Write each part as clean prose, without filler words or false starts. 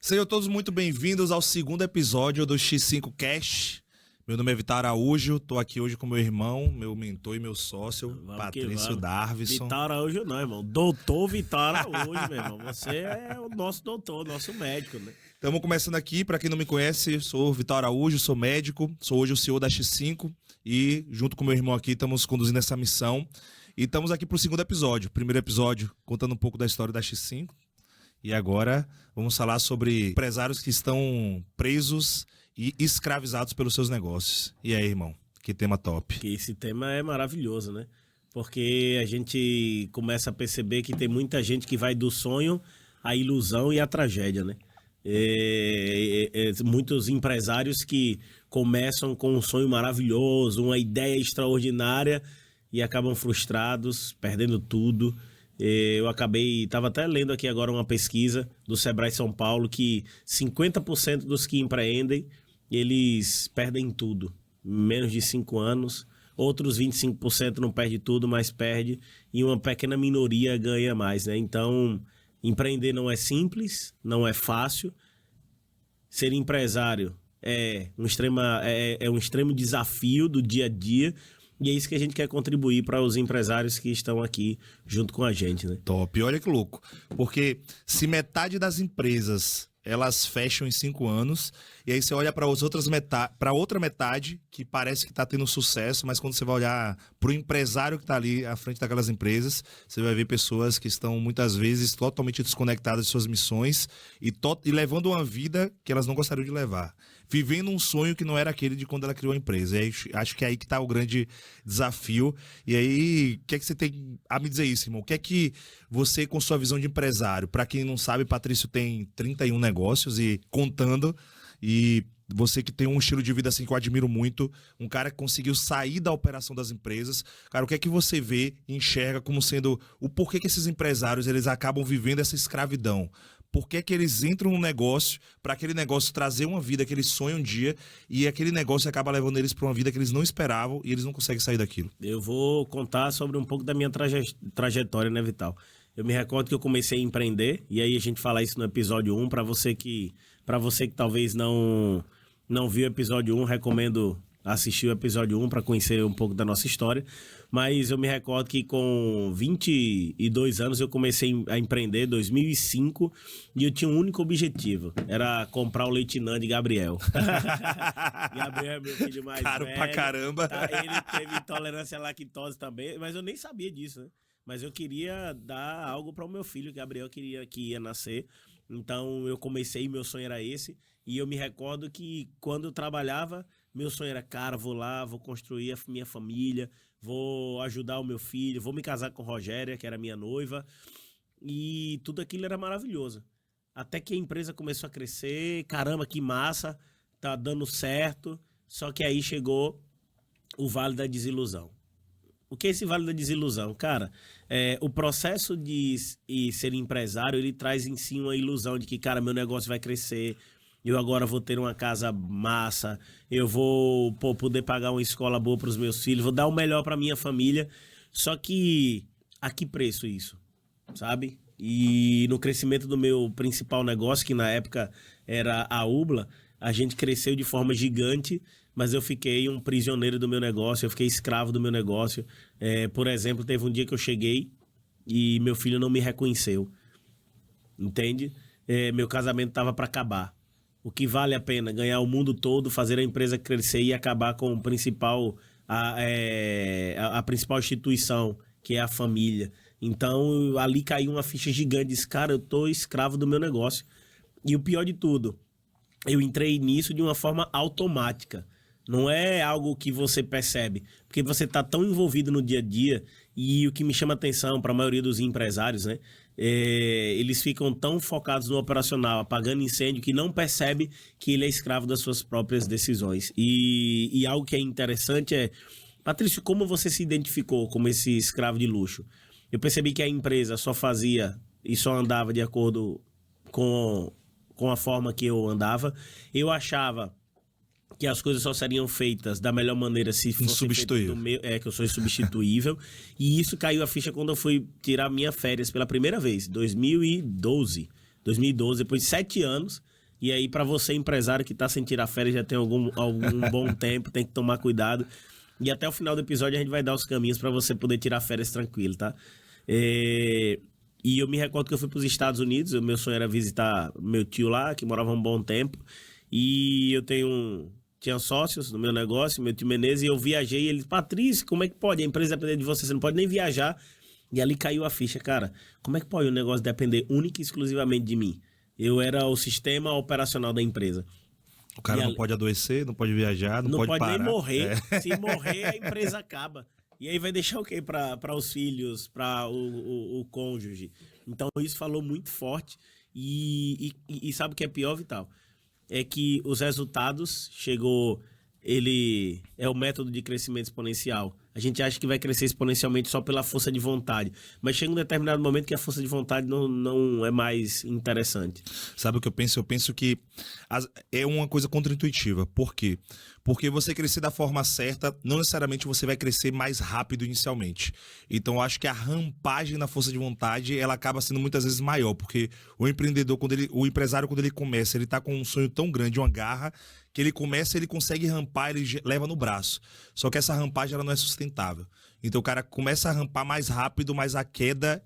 Sejam todos muito bem-vindos ao segundo episódio do X5 Cash. Meu nome é Vitor Araújo, tô aqui hoje com meu irmão, meu mentor e meu sócio, Patrício Darvison. Vitor Araújo não, irmão. Doutor Vitor Araújo, meu irmão. Você é o nosso doutor, nosso médico, né? Estamos começando aqui, para quem não me conhece, sou Vitor Araújo, sou médico, sou hoje o CEO da X5 e junto com meu irmão aqui estamos conduzindo essa missão. E estamos aqui para o segundo episódio. Primeiro episódio contando um pouco da história da X5. E agora vamos falar sobre empresários que estão presos e escravizados pelos seus negócios. E aí, irmão? Que tema top. Esse tema é maravilhoso, né? Porque a gente começa a perceber que tem muita gente que vai do sonho à ilusão e à tragédia, né? Muitos empresários que começam com um sonho maravilhoso, uma ideia extraordinária e acabam frustrados, perdendo tudo. Estava até lendo aqui agora uma pesquisa do Sebrae São Paulo que 50% dos que empreendem, eles perdem tudo, em menos de 5 anos. Outros 25% não perde tudo, mas perde, e uma pequena minoria ganha mais, né? Então, empreender não é simples, não é fácil. Ser empresário é um extremo desafio do dia a dia. E é isso que a gente quer contribuir para os empresários que estão aqui junto com a gente, né? Top, olha que louco. Porque se metade das empresas elas fecham em 5 anos, e aí você olha para outra metade que parece que está tendo sucesso, mas quando você vai olhar para o empresário que está ali à frente daquelas empresas, você vai ver pessoas que estão muitas vezes totalmente desconectadas de suas missões e levando uma vida que elas não gostariam de levar. Vivendo um sonho que não era aquele de quando ela criou a empresa. E aí, acho que é aí que está o grande desafio. E aí, o que é que você tem a me dizer isso, irmão? O que é que você, com sua visão de empresário, para quem não sabe, Patrício tem 31 negócios e contando, e você que tem um estilo de vida assim que eu admiro muito, um cara que conseguiu sair da operação das empresas. Cara, o que é que você vê e enxerga como sendo o porquê que esses empresários eles acabam vivendo essa escravidão? Por que que eles entram no negócio para aquele negócio trazer uma vida que eles sonham um dia e aquele negócio acaba levando eles para uma vida que eles não esperavam e eles não conseguem sair daquilo? Eu vou contar sobre um pouco da minha trajetória, né, Vital? Eu me recordo que eu comecei a empreender, e aí a gente fala isso no episódio 1, para você que talvez não viu o episódio 1, recomendo assistir o episódio 1 para conhecer um pouco da nossa história. Mas eu me recordo que com 22 anos eu comecei a empreender, 2005, e eu tinha um único objetivo, era comprar o leite Nã de Gabriel. Gabriel é meu filho mais Caro velho. Pra caramba. Tá? Ele teve intolerância à lactose também, mas eu nem sabia disso, né? Mas eu queria dar algo para o meu filho, Gabriel que ia nascer. Então eu comecei, meu sonho era esse. E eu me recordo que quando eu trabalhava, meu sonho era, cara, vou lá, vou construir a minha família, vou ajudar o meu filho, vou me casar com Rogéria, que era minha noiva. E tudo aquilo era maravilhoso. Até que a empresa começou a crescer, caramba, que massa, tá dando certo. Só que aí chegou o Vale da Desilusão. O que é esse Vale da Desilusão? Cara, o processo de ser empresário, ele traz em si uma ilusão de que, cara, meu negócio vai crescer, eu agora vou ter uma casa massa, eu vou poder pagar uma escola boa para os meus filhos, vou dar o melhor para minha família. Só que a que preço isso, sabe? E no crescimento do meu principal negócio, que na época era a Ubla, a gente cresceu de forma gigante, mas eu fiquei um prisioneiro do meu negócio, eu fiquei escravo do meu negócio. Por exemplo, teve um dia que eu cheguei e meu filho não me reconheceu, entende? Meu casamento estava para acabar. O que vale a pena? Ganhar o mundo todo, fazer a empresa crescer e acabar com a principal instituição, que é a família. Então, ali caiu uma ficha gigante, disse, cara, eu tô escravo do meu negócio. E o pior de tudo, eu entrei nisso de uma forma automática. Não é algo que você percebe, porque você está tão envolvido no dia a dia. E o que me chama atenção para a maioria dos empresários, né? Eles ficam tão focados no operacional, apagando incêndio, que não percebe que ele é escravo das suas próprias decisões. E algo que é interessante é, Patrício, como você se identificou como esse escravo de luxo? Eu percebi que a empresa só fazia e só andava de acordo com a forma que eu andava. Eu achava que as coisas só seriam feitas da melhor maneira se fosse feito que eu sou insubstituível. E isso caiu a ficha quando eu fui tirar minha férias pela primeira vez, 2012, depois de 7 anos, E aí, para você, empresário que tá sem tirar férias já tem algum bom tempo, tem que tomar cuidado. E até o final do episódio a gente vai dar os caminhos para você poder tirar férias tranquilo, tá? E eu me recordo que eu fui para os Estados Unidos, o meu sonho era visitar meu tio lá, que morava um bom tempo. E eu tinha sócios no meu negócio, meu tio Menezes, e eu viajei. E ele, Patrício, como é que pode? A empresa depender de você, você não pode nem viajar. E ali caiu a ficha, cara. Como é que pode o negócio depender única e exclusivamente de mim? Eu era o sistema operacional da empresa. O cara não pode adoecer, não pode viajar, não pode parar. Nem morrer. Se morrer, a empresa acaba. E aí vai deixar o quê para os filhos, para o cônjuge? Então isso falou muito forte. E sabe o que é pior, Vital? É que os resultados ele é o método de crescimento exponencial. A gente acha que vai crescer exponencialmente só pela força de vontade. Mas chega um determinado momento que a força de vontade não é mais interessante. Sabe o que eu penso? Eu penso que é uma coisa contraintuitiva. Por quê? Porque você crescer da forma certa, não necessariamente você vai crescer mais rápido inicialmente. Então, eu acho que a rampagem na força de vontade, ela acaba sendo muitas vezes maior. Porque o empreendedor, o empresário, quando ele começa, ele tá com um sonho tão grande, uma garra, que ele começa, ele consegue rampar, ele leva no braço. Só que essa rampagem, ela não é sustentável. Então o cara começa a rampar mais rápido, mas a queda,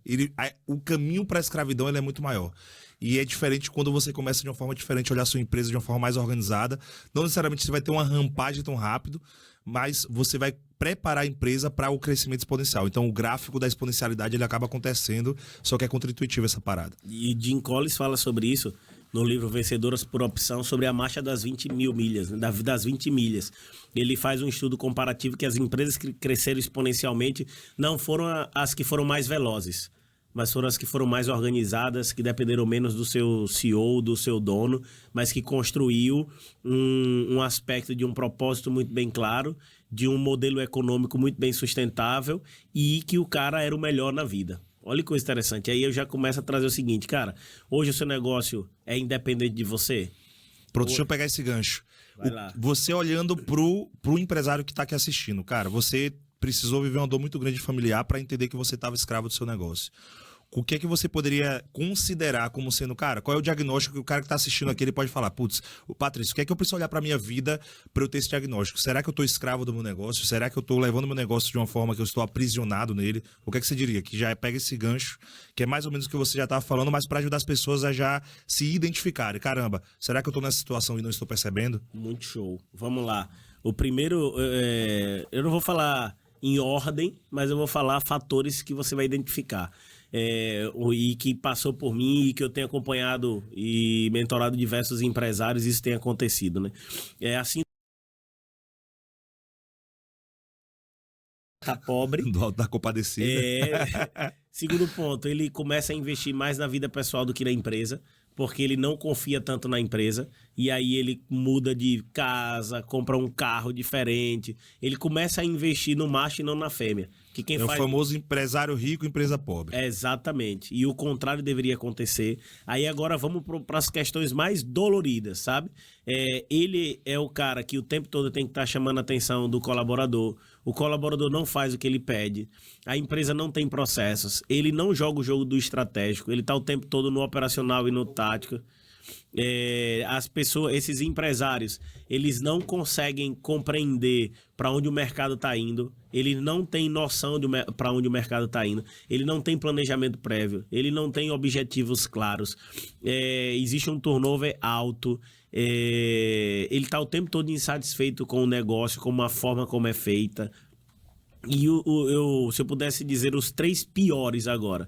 o caminho para a escravidão, ele é muito maior. E é diferente quando você começa de uma forma diferente, olhar a sua empresa de uma forma mais organizada. Não necessariamente você vai ter uma rampagem tão rápido, mas você vai preparar a empresa para o crescimento exponencial. Então o gráfico da exponencialidade, ele acaba acontecendo, só que é contraintuitivo essa parada. E Jim Collins fala sobre isso no livro Vencedoras por Opção, sobre a marcha das 20 mil milhas, das 20 milhas. Ele faz um estudo comparativo que as empresas que cresceram exponencialmente não foram as que foram mais velozes, mas foram as que foram mais organizadas, que dependeram menos do seu CEO, do seu dono, mas que construiu um aspecto de um propósito muito bem claro, de um modelo econômico muito bem sustentável e que o cara era o melhor na vida. Olha que coisa interessante. Aí eu já começo a trazer o seguinte, cara, hoje o seu negócio é independente de você? Pronto, deixa eu pegar esse gancho. Vai lá. Você olhando pro empresário que tá aqui assistindo, cara, você precisou viver uma dor muito grande familiar para entender que você estava escravo do seu negócio. O que é que você poderia considerar como sendo, cara, qual é o diagnóstico que o cara que está assistindo aqui, ele pode falar, putz, Patrício, o que é que eu preciso olhar para minha vida para eu ter esse diagnóstico? Será que eu estou escravo do meu negócio? Será que eu estou levando meu negócio de uma forma que eu estou aprisionado nele? O que é que você diria? Que já pega esse gancho, que é mais ou menos o que você já estava falando, mas para ajudar as pessoas a já se identificarem. Caramba, será que eu estou nessa situação e não estou percebendo? Muito show. Vamos lá. O primeiro, eu não vou falar em ordem, mas eu vou falar fatores que você vai identificar. E que passou por mim e que eu tenho acompanhado e mentorado diversos empresários, isso tem acontecido, né? Assim, tá pobre. Do alto da compadecida. Segundo ponto, ele começa a investir mais na vida pessoal do que na empresa, porque ele não confia tanto na empresa, e aí ele muda de casa, compra um carro diferente, ele começa a investir no macho e não na fêmea. Que quem o famoso empresário rico, empresa pobre. Exatamente. E o contrário deveria acontecer. Aí agora vamos para as questões mais doloridas, sabe? Ele é o cara que o tempo todo tem que estar chamando a atenção do colaborador. O colaborador não faz o que ele pede. A empresa não tem processos. Ele não joga o jogo do estratégico. Ele está o tempo todo no operacional e no tático. As pessoas, esses empresários, eles não conseguem compreender para onde o mercado está indo, ele não tem noção para onde o mercado está indo, ele não tem planejamento prévio, ele não tem objetivos claros, existe um turnover alto, ele está o tempo todo insatisfeito com o negócio, com a forma como é feita. E se eu pudesse dizer os 3 piores agora: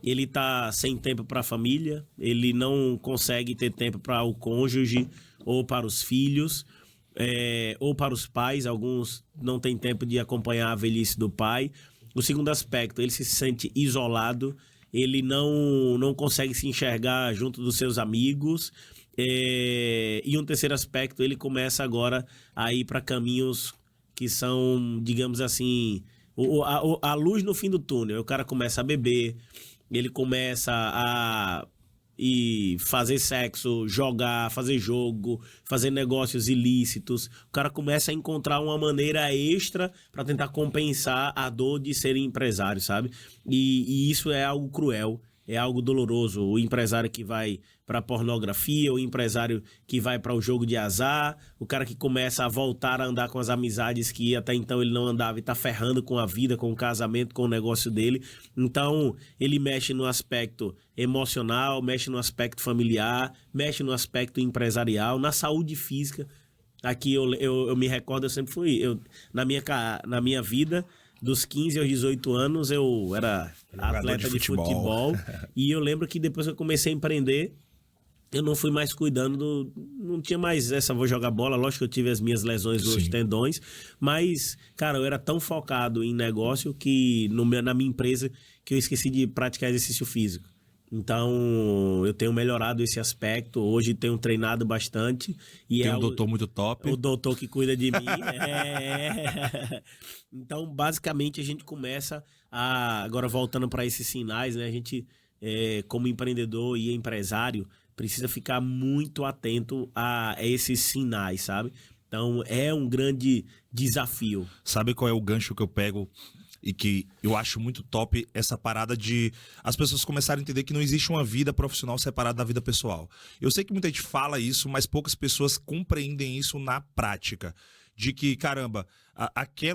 ele tá sem tempo para a família, ele não consegue ter tempo para o cônjuge ou para os filhos, ou para os pais. Alguns não têm tempo de acompanhar a velhice do pai. O segundo aspecto, ele se sente isolado, ele não consegue se enxergar junto dos seus amigos. E um terceiro aspecto, ele começa agora a ir para caminhos que são, digamos assim, a luz no fim do túnel. O cara começa a beber, ele começa a fazer sexo, jogar, fazer jogo, fazer negócios ilícitos. O cara começa a encontrar uma maneira extra para tentar compensar a dor de ser empresário, sabe? E isso é algo cruel. é algo doloroso. O empresário que vai para pornografia, o empresário que vai para o jogo de azar, o cara que começa a voltar a andar com as amizades que até então ele não andava e tá ferrando com a vida, com o casamento, com o negócio dele. Então, ele mexe no aspecto emocional, mexe no aspecto familiar, mexe no aspecto empresarial, na saúde física. Aqui eu me recordo, eu sempre fui, na minha vida, dos 15 aos 18 anos, eu era atleta de futebol. E eu lembro que depois que eu comecei a empreender, eu não fui mais cuidando não tinha mais essa, vou jogar bola. Lógico que eu tive as minhas lesões nos tendões, mas, cara, eu era tão focado em negócio que na minha empresa que eu esqueci de praticar exercício físico. Então, eu tenho melhorado esse aspecto. Hoje tenho treinado bastante. E tem um doutor muito top. O doutor que cuida de mim. Então, basicamente, a gente começa a... Agora, voltando para esses sinais, né? A gente, como empreendedor e empresário, precisa ficar muito atento a esses sinais, sabe? Então, é um grande desafio. Sabe qual é o gancho que eu pego e que eu acho muito top? Essa parada de as pessoas começarem a entender que não existe uma vida profissional separada da vida pessoal. Eu sei que muita gente fala isso, mas poucas pessoas compreendem isso na prática. De que, caramba,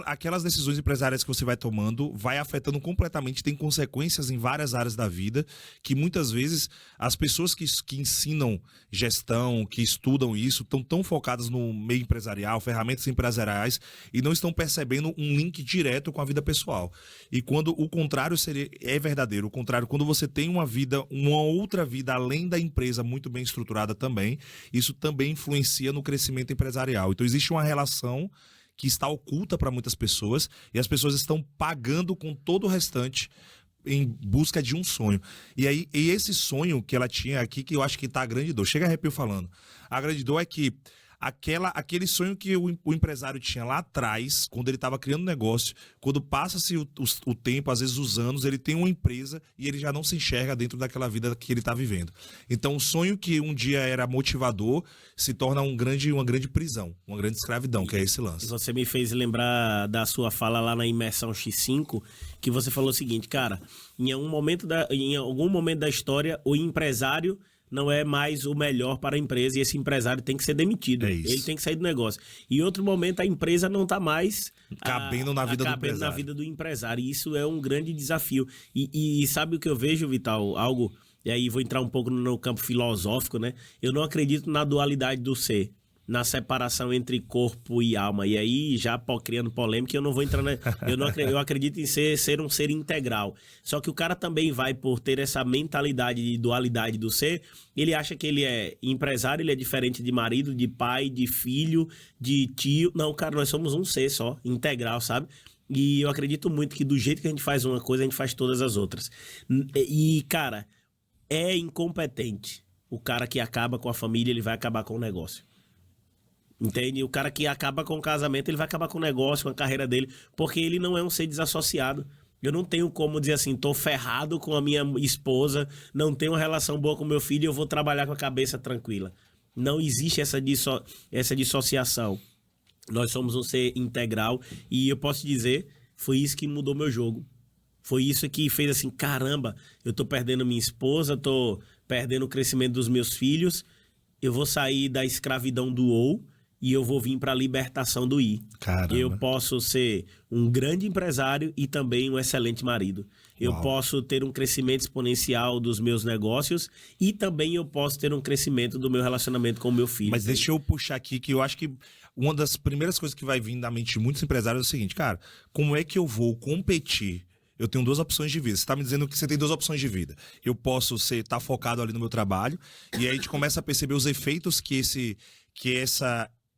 aquelas decisões empresariais que você vai tomando vai afetando completamente, tem consequências em várias áreas da vida, que muitas vezes as pessoas que ensinam gestão, que estudam isso, estão tão focadas no meio empresarial, ferramentas empresariais, e não estão percebendo um link direto com a vida pessoal. E quando o contrário é verdadeiro, o contrário, quando você tem uma vida, uma outra vida além da empresa muito bem estruturada também, isso também influencia no crescimento empresarial. Então existe uma relação que está oculta para muitas pessoas e as pessoas estão pagando com todo o restante em busca de um sonho. E esse sonho que ela tinha aqui, que eu acho que tá a grande dor. Chega a arrepio falando. A grande dor é que aquele sonho que o empresário tinha lá atrás, quando ele estava criando um negócio, quando passa-se o tempo, às vezes os anos, ele tem uma empresa e ele já não se enxerga dentro daquela vida que ele está vivendo. Então, o sonho que um dia era motivador se torna uma grande prisão, uma grande escravidão, que é esse lance. Você me fez lembrar da sua fala lá na Imersão X5, que você falou o seguinte, cara, em algum momento da história, o empresário não é mais o melhor para a empresa e esse empresário tem que ser demitido. Ele tem que sair do negócio. E em outro momento a empresa não está mais cabendo na vida do empresário. E isso é um grande desafio. E sabe o que eu vejo, Vital? Algo, e aí vou entrar um pouco no campo filosófico, né? Eu não acredito na dualidade do ser, na separação entre corpo e alma. E aí, já criando polêmica, eu não vou entrar eu acredito em ser um ser integral. Só que o cara também vai, por ter essa mentalidade de dualidade do ser, ele acha que ele é empresário, ele é diferente de marido, de pai, de filho, de tio. Não, cara, nós somos um ser só, integral, sabe? E eu acredito muito que do jeito que a gente faz uma coisa, a gente faz todas as outras. E, cara, é incompetente. O cara que acaba com a família, ele vai acabar com o negócio. Entende? O cara que acaba com o casamento, ele vai acabar com o negócio, com a carreira dele, porque ele não é um ser desassociado. Eu não tenho como dizer assim, tô ferrado com a minha esposa, não tenho uma relação boa com meu filho e eu vou trabalhar com a cabeça tranquila. Não existe essa dissociação. Nós somos um ser integral e eu posso dizer, foi isso que mudou meu jogo. Foi isso que fez assim, caramba, eu tô perdendo minha esposa, tô perdendo o crescimento dos meus filhos, eu vou sair da escravidão do ou, e eu vou vir para a libertação do I. Caramba. Eu posso ser um grande empresário e também um excelente marido. Eu posso ter um crescimento exponencial dos meus negócios e também eu posso ter um crescimento do meu relacionamento com o meu filho. Mas deixa eu puxar aqui, que eu acho que uma das primeiras coisas que vai vir na mente de muitos empresários é o seguinte, cara, como é que eu vou competir? Eu tenho 2 opções de vida. Você está me dizendo que você tem 2 opções de vida. Eu posso estar focado ali no meu trabalho e aí a gente começa a perceber os efeitos que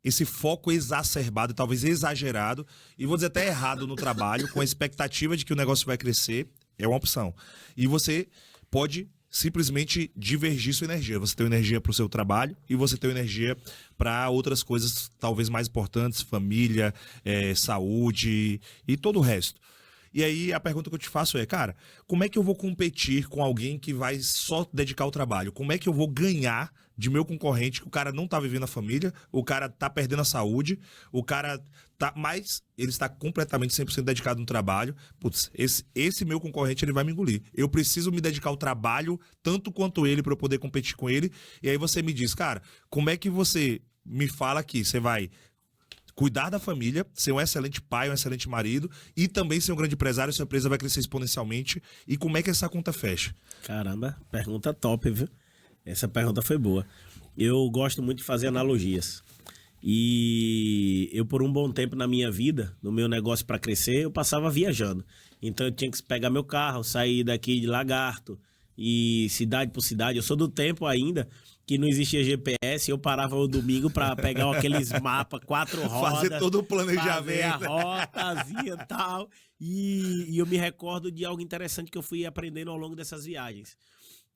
esse foco exacerbado e talvez exagerado, e vou dizer até errado no trabalho, com a expectativa de que o negócio vai crescer, é uma opção. E você pode simplesmente divergir sua energia. Você tem energia para o seu trabalho e você tem energia para outras coisas talvez mais importantes, família, saúde e todo o resto. E aí a pergunta que eu te faço é, cara, como é que eu vou competir com alguém que vai só dedicar ao trabalho? Como é que eu vou ganhar de meu concorrente, que o cara não tá vivendo a família, o cara tá perdendo a saúde, o cara tá... Mas ele está completamente 100% dedicado no trabalho. Putz, esse meu concorrente, ele vai me engolir. Eu preciso me dedicar ao trabalho, tanto quanto ele, para eu poder competir com ele. E aí você me diz, cara, como é que você me fala que você vai cuidar da família, ser um excelente pai, um excelente marido e também ser um grande empresário, sua empresa vai crescer exponencialmente. E como é que essa conta fecha? Caramba, pergunta top, viu? Essa pergunta foi boa. Eu gosto muito de fazer analogias. E eu, por um bom tempo na minha vida, no meu negócio para crescer, eu passava viajando. Então eu tinha que pegar meu carro, sair daqui de Lagarto e cidade por cidade. Eu sou do tempo ainda que não existia GPS, eu parava o domingo para pegar aqueles mapas, 4 rodas. Fazer todo o planejamento. Fazer a rotazinha e tal. E eu me recordo de algo interessante que eu fui aprendendo ao longo dessas viagens.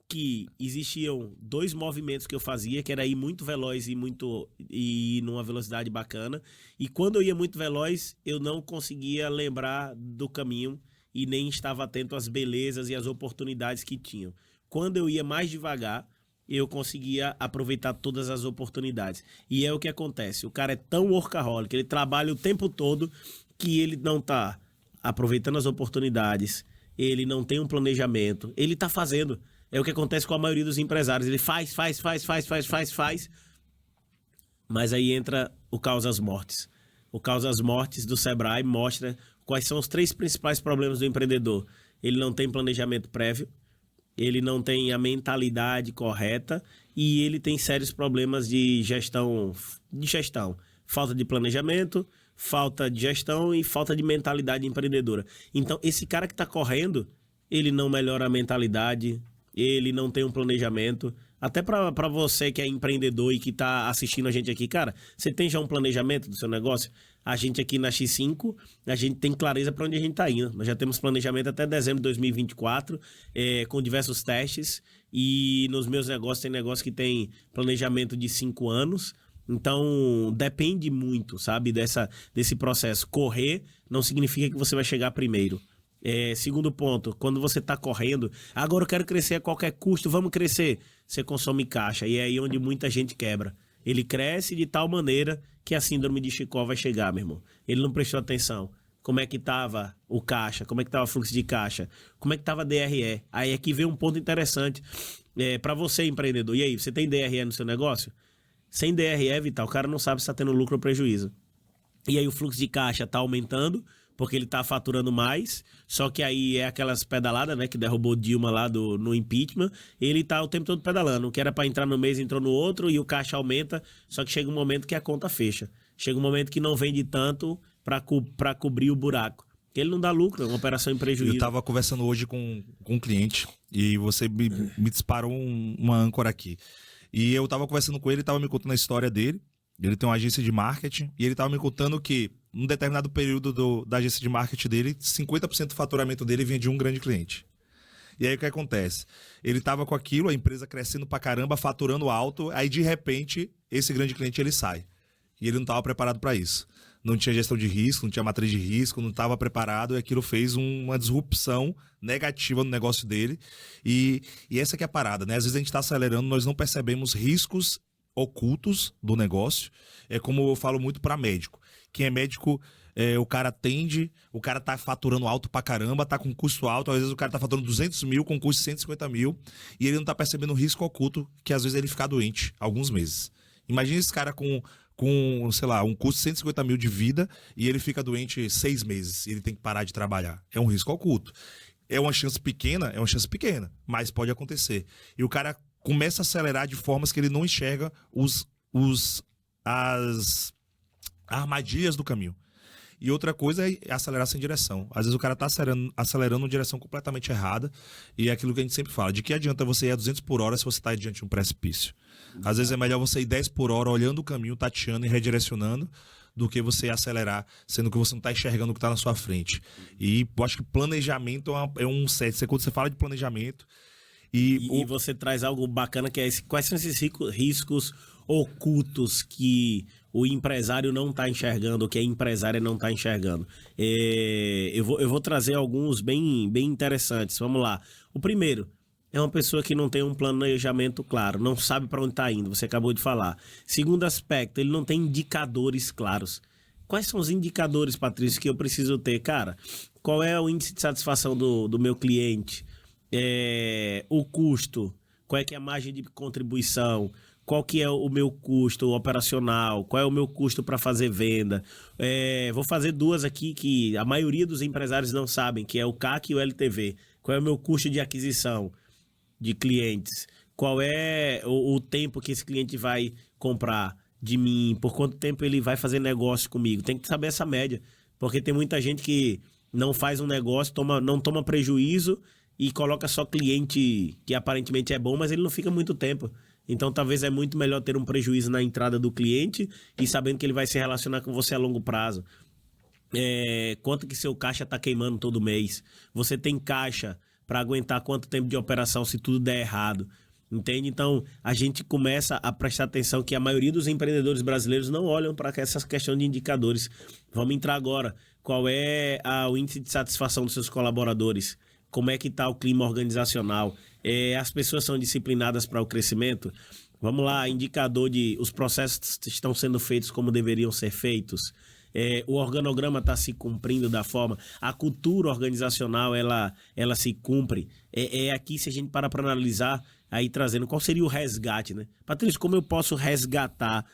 Que existiam 2 movimentos que eu fazia, que era ir muito veloz e numa velocidade bacana. E quando eu ia muito veloz, eu não conseguia lembrar do caminho e nem estava atento às belezas e às oportunidades que tinham. Quando eu ia mais devagar, eu conseguia aproveitar todas as oportunidades. E é o que acontece. O cara é tão workaholic, ele trabalha o tempo todo que ele não está aproveitando as oportunidades, ele não tem um planejamento, ele está fazendo. É o que acontece com a maioria dos empresários. Ele faz. Mas aí entra o Causas Mortes. O Causas Mortes do Sebrae mostra quais são os 3 principais problemas do empreendedor. Ele não tem planejamento prévio, ele não tem a mentalidade correta e ele tem sérios problemas de gestão. Falta de planejamento, falta de gestão e falta de mentalidade empreendedora. Então, esse cara que está correndo, ele não melhora a mentalidade, ele não tem um planejamento. Até para você que é empreendedor e que está assistindo a gente aqui, cara, você tem já um planejamento do seu negócio? A gente aqui na X5, a gente tem clareza para onde a gente está indo. Nós já temos planejamento até dezembro de 2024, com diversos testes. E nos meus negócios, tem negócio que tem planejamento de 5 anos. Então, depende muito, sabe, desse processo. Correr não significa que você vai chegar primeiro. Segundo ponto, quando você está correndo, agora eu quero crescer a qualquer custo, vamos crescer. Você consome caixa e é aí onde muita gente quebra. Ele cresce de tal maneira que a síndrome de Chicó vai chegar, meu irmão. Ele não prestou atenção. Como é que estava o caixa? Como é que estava o fluxo de caixa? Como é que estava a DRE? Aí aqui vem um ponto interessante para você, empreendedor. E aí, você tem DRE no seu negócio? Sem DRE, Vital, o cara não sabe se está tendo lucro ou prejuízo. E aí o fluxo de caixa está aumentando, porque ele tá faturando mais, só que aí é aquelas pedaladas, né, que derrubou Dilma lá no impeachment, ele tá o tempo todo pedalando, o que era para entrar no mês entrou no outro e o caixa aumenta, só que chega um momento que a conta fecha, chega um momento que não vende tanto para cobrir o buraco, que ele não dá lucro, é uma operação em prejuízo. Eu tava conversando hoje com um cliente e você me disparou uma âncora aqui, e eu tava conversando com ele, tava me contando a história dele. Ele tem uma agência de marketing e ele estava me contando que, num determinado período da agência de marketing dele, 50% do faturamento dele vinha de um grande cliente. E aí o que acontece? Ele estava com aquilo, a empresa crescendo pra caramba, faturando alto, aí de repente esse grande cliente ele sai. E ele não estava preparado para isso. Não tinha gestão de risco, não tinha matriz de risco, não estava preparado e aquilo fez uma disrupção negativa no negócio dele. E essa que é a parada, né? Às vezes a gente está acelerando, nós não percebemos riscos ocultos do negócio. É como eu falo muito para médico. Quem é médico, o cara atende, o cara tá faturando alto pra caramba, tá com custo alto, às vezes o cara tá faturando 200 mil com custo de 150 mil e ele não tá percebendo o risco oculto que às vezes ele ficar doente alguns meses. Imagina esse cara com, sei lá, um custo de 150 mil de vida e ele fica doente 6 meses e ele tem que parar de trabalhar. É um risco oculto. É uma chance pequena, mas pode acontecer. E o cara começa a acelerar de formas que ele não enxerga as armadilhas do caminho. E outra coisa é acelerar sem direção. Às vezes o cara tá acelerando em direção completamente errada. E é aquilo que a gente sempre fala. De que adianta você ir a 200 por hora se você tá diante de um precipício? Às vezes é melhor você ir 10 por hora olhando o caminho, tateando e redirecionando, do que você acelerar, sendo que você não está enxergando o que está na sua frente. E eu acho que planejamento é um set. Quando você fala de planejamento... E você traz algo bacana que é quais são esses riscos ocultos que o empresário não está enxergando, que a empresária não está enxergando. Eu vou trazer alguns bem interessantes. Vamos lá. O primeiro é uma pessoa que não tem um planejamento claro, não sabe para onde está indo, você acabou de falar. Segundo aspecto, ele não tem indicadores claros. Quais são os indicadores, Patrício, que eu preciso ter? Cara, qual é o índice de satisfação do meu cliente? O custo? Qual é que é a margem de contribuição? Qual que é o meu custo operacional? Qual é o meu custo para fazer venda? Vou fazer duas aqui que a maioria dos empresários não sabem, que é o CAC e o LTV. Qual é o meu custo de aquisição de clientes? Qual é o tempo que esse cliente vai comprar de mim? Por quanto tempo ele vai fazer negócio comigo? Tem que saber essa média, porque tem muita gente que não faz um negócio, não toma prejuízo e coloca só cliente que aparentemente é bom, mas ele não fica muito tempo. Então, talvez é muito melhor ter um prejuízo na entrada do cliente e sabendo que ele vai se relacionar com você a longo prazo. Quanto que seu caixa está queimando todo mês? Você tem caixa para aguentar quanto tempo de operação se tudo der errado? Entende? Então, a gente começa a prestar atenção que a maioria dos empreendedores brasileiros não olham para essa questão de indicadores. Vamos entrar agora. Qual é o índice de satisfação dos seus colaboradores? Como é que está o clima organizacional? As pessoas são disciplinadas para o crescimento? Vamos lá, indicador de os processos estão sendo feitos como deveriam ser feitos? O organograma está se cumprindo da forma? A cultura organizacional, ela se cumpre? Aqui, se a gente para analisar, aí trazendo, qual seria o resgate, né? Patrício, como eu posso resgatar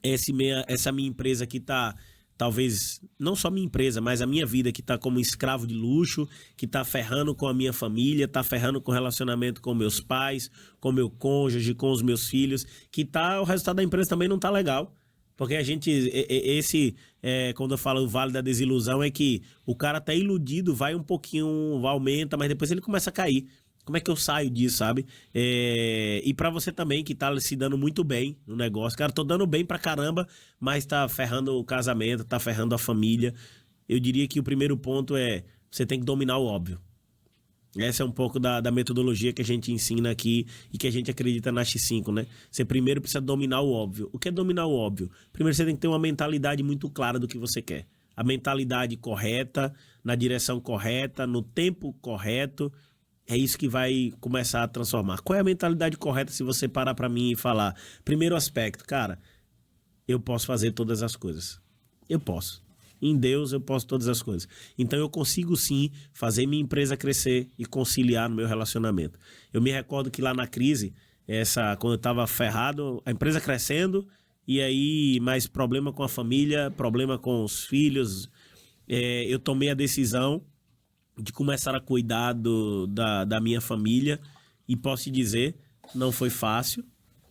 essa minha empresa que está... Talvez, não só minha empresa, mas a minha vida que está como escravo de luxo, que está ferrando com a minha família, está ferrando com o relacionamento com meus pais, com meu cônjuge, com os meus filhos, que o resultado da empresa também não está legal. Porque a gente, quando eu falo o vale da desilusão, é que o cara tá iludido, vai um pouquinho, aumenta, mas depois ele começa a cair. Como é que eu saio disso, sabe? E pra você também, que tá se dando muito bem no negócio. Cara, tô dando bem pra caramba, mas tá ferrando o casamento, tá ferrando a família. Eu diria que o primeiro ponto você tem que dominar o óbvio. Essa é um pouco da metodologia que a gente ensina aqui e que a gente acredita na X5, né? Você primeiro precisa dominar o óbvio. O que é dominar o óbvio? Primeiro você tem que ter uma mentalidade muito clara do que você quer. A mentalidade correta, na direção correta, no tempo correto. É isso que vai começar a transformar. Qual é a mentalidade correta se você parar para mim e falar? Primeiro aspecto, cara, eu posso fazer todas as coisas. Eu posso. Em Deus eu posso todas as coisas. Então eu consigo sim fazer minha empresa crescer e conciliar no meu relacionamento. Eu me recordo que lá na crise, quando eu estava ferrado, a empresa crescendo e aí mais problema com a família, problema com os filhos. Eu tomei a decisão de começar a cuidar da minha família e posso te dizer, não foi fácil,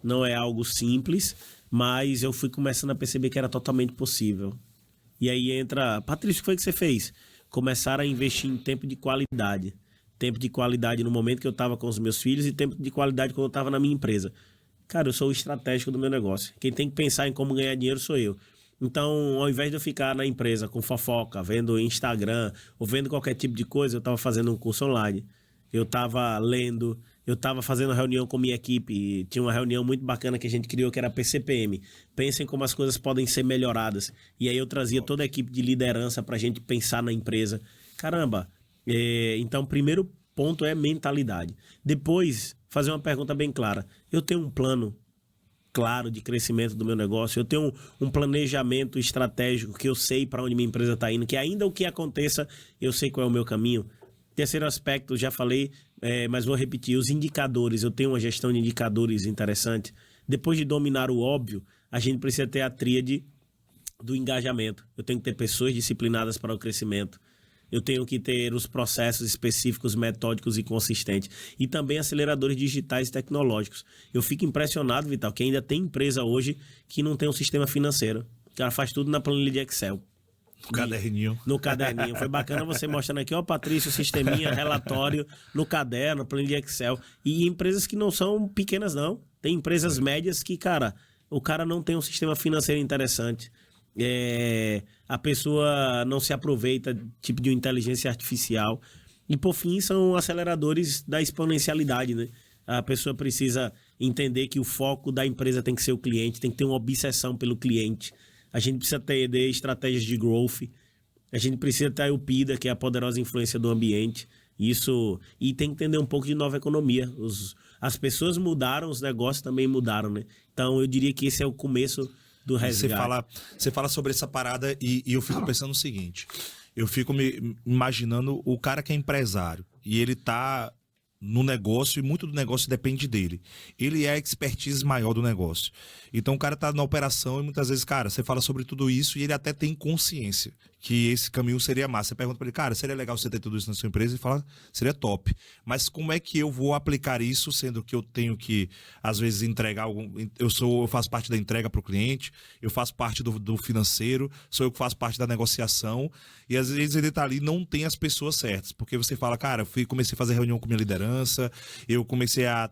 não é algo simples, mas eu fui começando a perceber que era totalmente possível. E aí entra, Patrício, o que foi que você fez? Começar a investir em tempo de qualidade. Tempo de qualidade no momento que eu estava com os meus filhos e tempo de qualidade quando eu estava na minha empresa. Cara, eu sou o estratégico do meu negócio. Quem tem que pensar em como ganhar dinheiro sou eu. Então, ao invés de eu ficar na empresa com fofoca, vendo Instagram ou vendo qualquer tipo de coisa, eu estava fazendo um curso online. Eu estava lendo, eu estava fazendo reunião com minha equipe. Tinha uma reunião muito bacana que a gente criou, que era PCPM. Pensem como as coisas podem ser melhoradas. E aí eu trazia toda a equipe de liderança para a gente pensar na empresa. Caramba, então o primeiro ponto é mentalidade. Depois, fazer uma pergunta bem clara. Eu tenho um plano claro de crescimento do meu negócio, eu tenho um planejamento estratégico que eu sei para onde minha empresa está indo, que ainda o que aconteça, eu sei qual é o meu caminho. Terceiro aspecto, já falei, mas vou repetir, os indicadores, eu tenho uma gestão de indicadores interessante. Depois de dominar o óbvio, a gente precisa ter a tríade do engajamento. Eu tenho que ter pessoas disciplinadas para o crescimento. Eu tenho que ter os processos específicos, metódicos e consistentes. E também aceleradores digitais e tecnológicos. Eu fico impressionado, Vital, que ainda tem empresa hoje que não tem um sistema financeiro. O cara faz tudo na planilha de Excel. No caderninho. No caderninho. Foi bacana você mostrando aqui, ó, Patrício, sisteminha, relatório, no caderno, planilha de Excel. E empresas que não são pequenas, não. Tem empresas médias que, cara, o cara não tem um sistema financeiro interessante. A pessoa não se aproveita tipo de inteligência artificial e por fim são aceleradores da exponencialidade, né? A pessoa precisa entender que o foco da empresa tem que ser o cliente, tem que ter uma obsessão pelo cliente. A gente precisa ter estratégias de growth, a gente precisa ter a PIDA, que é a poderosa influência do ambiente, Isso, e tem que entender um pouco de nova economia. As pessoas mudaram, os negócios também mudaram, né? Então eu diria que esse é o começo do resgate. Você fala sobre essa parada e eu fico pensando no seguinte. Eu fico me imaginando o cara que é empresário e ele tá no negócio e muito do negócio depende dele. Ele é a expertise maior do negócio. Então o cara tá na operação e muitas vezes, cara, você fala sobre tudo isso e ele até tem consciência que esse caminho seria massa. Você pergunta pra ele, cara, seria legal você ter tudo isso na sua empresa? Ele fala, seria top. Mas como é que eu vou aplicar isso, sendo que eu tenho que, às vezes, entregar algum... Eu faço parte da entrega pro cliente, eu faço parte do financeiro, sou eu que faço parte da negociação, e às vezes ele tá ali e não tem as pessoas certas. Porque você fala, cara, comecei a fazer reunião com minha liderança, eu comecei a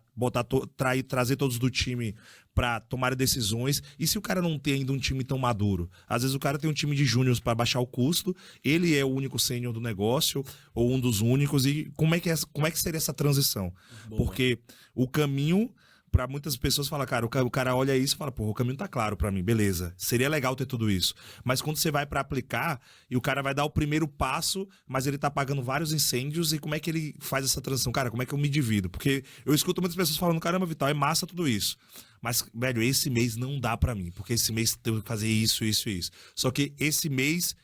trazer todos do time para tomar decisões. E se o cara não tem ainda um time tão maduro? Às vezes o cara tem um time de júniors para baixar o custo, ele é o único sênior do negócio, ou um dos únicos, e como é que seria essa transição? Boa. Porque o caminho, para muitas pessoas, fala, cara, o cara olha isso e fala, pô, o caminho tá claro para mim, beleza, seria legal ter tudo isso. Mas quando você vai para aplicar, e o cara vai dar o primeiro passo, mas ele tá apagando vários incêndios, e como é que ele faz essa transição? Cara, como é que eu me divido? Porque eu escuto muitas pessoas falando, caramba, Vital, é massa tudo isso. Mas, velho, esse mês não dá pra mim, porque esse mês tem que fazer isso, isso e isso. Só que esse mês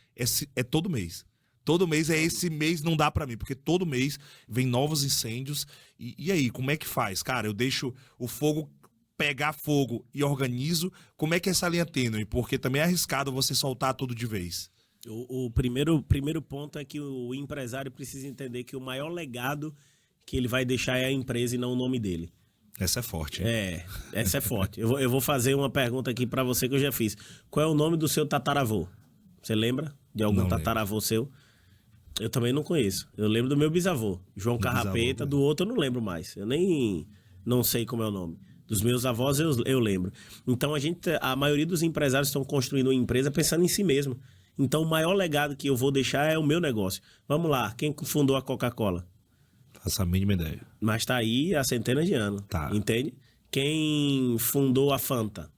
é todo mês. Todo mês esse mês não dá pra mim, porque todo mês vem novos incêndios. E aí, como é que faz? Cara, eu deixo o fogo pegar fogo e organizo. Como é que é essa linha tênue? Porque também é arriscado você soltar tudo de vez. O primeiro ponto é que o empresário precisa entender que o maior legado que ele vai deixar é a empresa e não o nome dele. Essa é forte, hein? Essa é forte. Eu vou fazer uma pergunta aqui pra você que eu já fiz. Qual é o nome do seu tataravô? Você lembra de algum Não tataravô seu? Eu também não conheço. Eu lembro do meu bisavô, João Carrapeta, do outro eu não lembro mais. Eu nem não sei como é o nome. Dos meus avós eu lembro. Então a maioria dos empresários estão construindo uma empresa pensando em si mesmo. Então o maior legado que eu vou deixar é o meu negócio. Vamos lá, quem fundou a Coca-Cola? Faço a mínima ideia. Mas tá aí há centenas de anos, tá. Entende? Quem fundou a Fanta?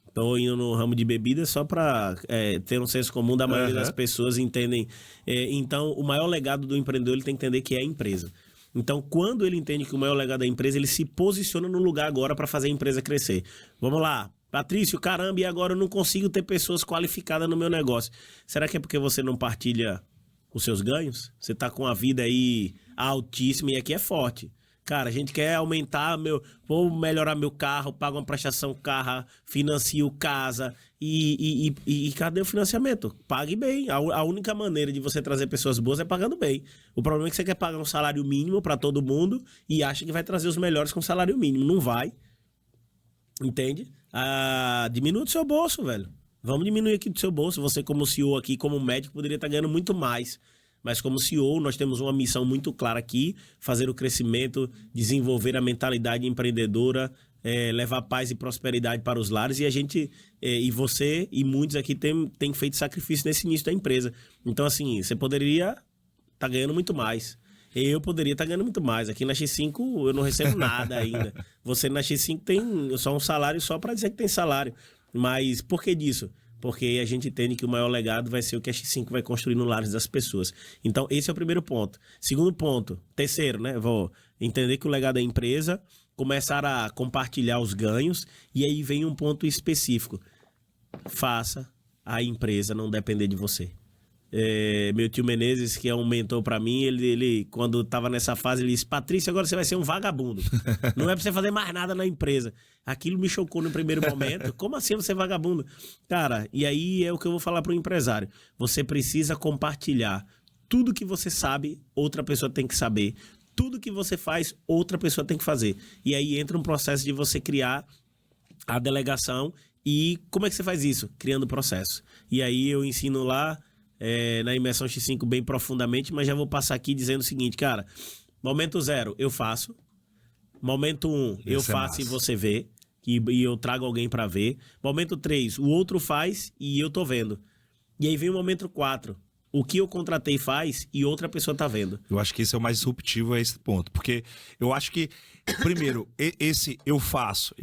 Estou indo no ramo de bebida só para ter um senso comum da maioria das pessoas entendem. Então, o maior legado do empreendedor, ele tem que entender que é a empresa. Então, quando ele entende que o maior legado da empresa, ele se posiciona no lugar agora para fazer a empresa crescer. Vamos lá. Patrício, caramba, e agora eu não consigo ter pessoas qualificadas no meu negócio. Será que é porque você não partilha os seus ganhos? Você tá com a vida aí altíssima e aqui é forte. Cara, a gente quer aumentar vou melhorar meu carro, pago uma prestação carro, financio casa e cadê o financiamento? Pague bem. A única maneira de você trazer pessoas boas é pagando bem. O problema é que você quer pagar um salário mínimo para todo mundo e acha que vai trazer os melhores com salário mínimo. Não vai. Entende? Diminua do seu bolso, velho. Vamos diminuir aqui do seu bolso. Você como CEO aqui, como médico, poderia estar ganhando muito mais. Mas como CEO, nós temos uma missão muito clara aqui, fazer o crescimento, desenvolver a mentalidade empreendedora, levar paz e prosperidade para os lares. E a gente, e você e muitos aqui tem feito sacrifício nesse início da empresa. Então, assim, você poderia estar ganhando muito mais. Eu poderia estar ganhando muito mais. Aqui na X5 eu não recebo nada ainda. Você na X5 tem só um salário só para dizer que tem salário. Mas por que disso? Porque a gente entende que o maior legado vai ser o que a X5 vai construir no lares das pessoas. Então, esse é o primeiro ponto. Segundo ponto, terceiro, né? Vou entender que o legado da empresa, começar a compartilhar os ganhos, e aí vem um ponto específico. Faça a empresa não depender de você. Meu tio Menezes, que é um mentor pra mim, ele quando tava nessa fase, ele disse: Patrício, agora você vai ser um vagabundo. Não é pra você fazer mais nada na empresa. Aquilo me chocou no primeiro momento. Como assim você é vagabundo? Cara, e aí é o que eu vou falar pro empresário. Você precisa compartilhar. Tudo que você sabe, outra pessoa tem que saber. Tudo que você faz, outra pessoa tem que fazer. E aí entra um processo de você criar a delegação. E como é que você faz isso? Criando processo. E aí eu ensino lá na Imersão X5 bem profundamente, mas já vou passar aqui dizendo o seguinte, cara: momento 0, eu faço. Momento 1, eu faço e você vê. E eu trago alguém para ver. Momento 3, o outro faz e eu tô vendo. E aí vem o momento 4. O que eu contratei faz e outra pessoa tá vendo. Eu acho que esse é o mais disruptivo, é esse ponto. Porque eu acho que, primeiro, esse eu faço,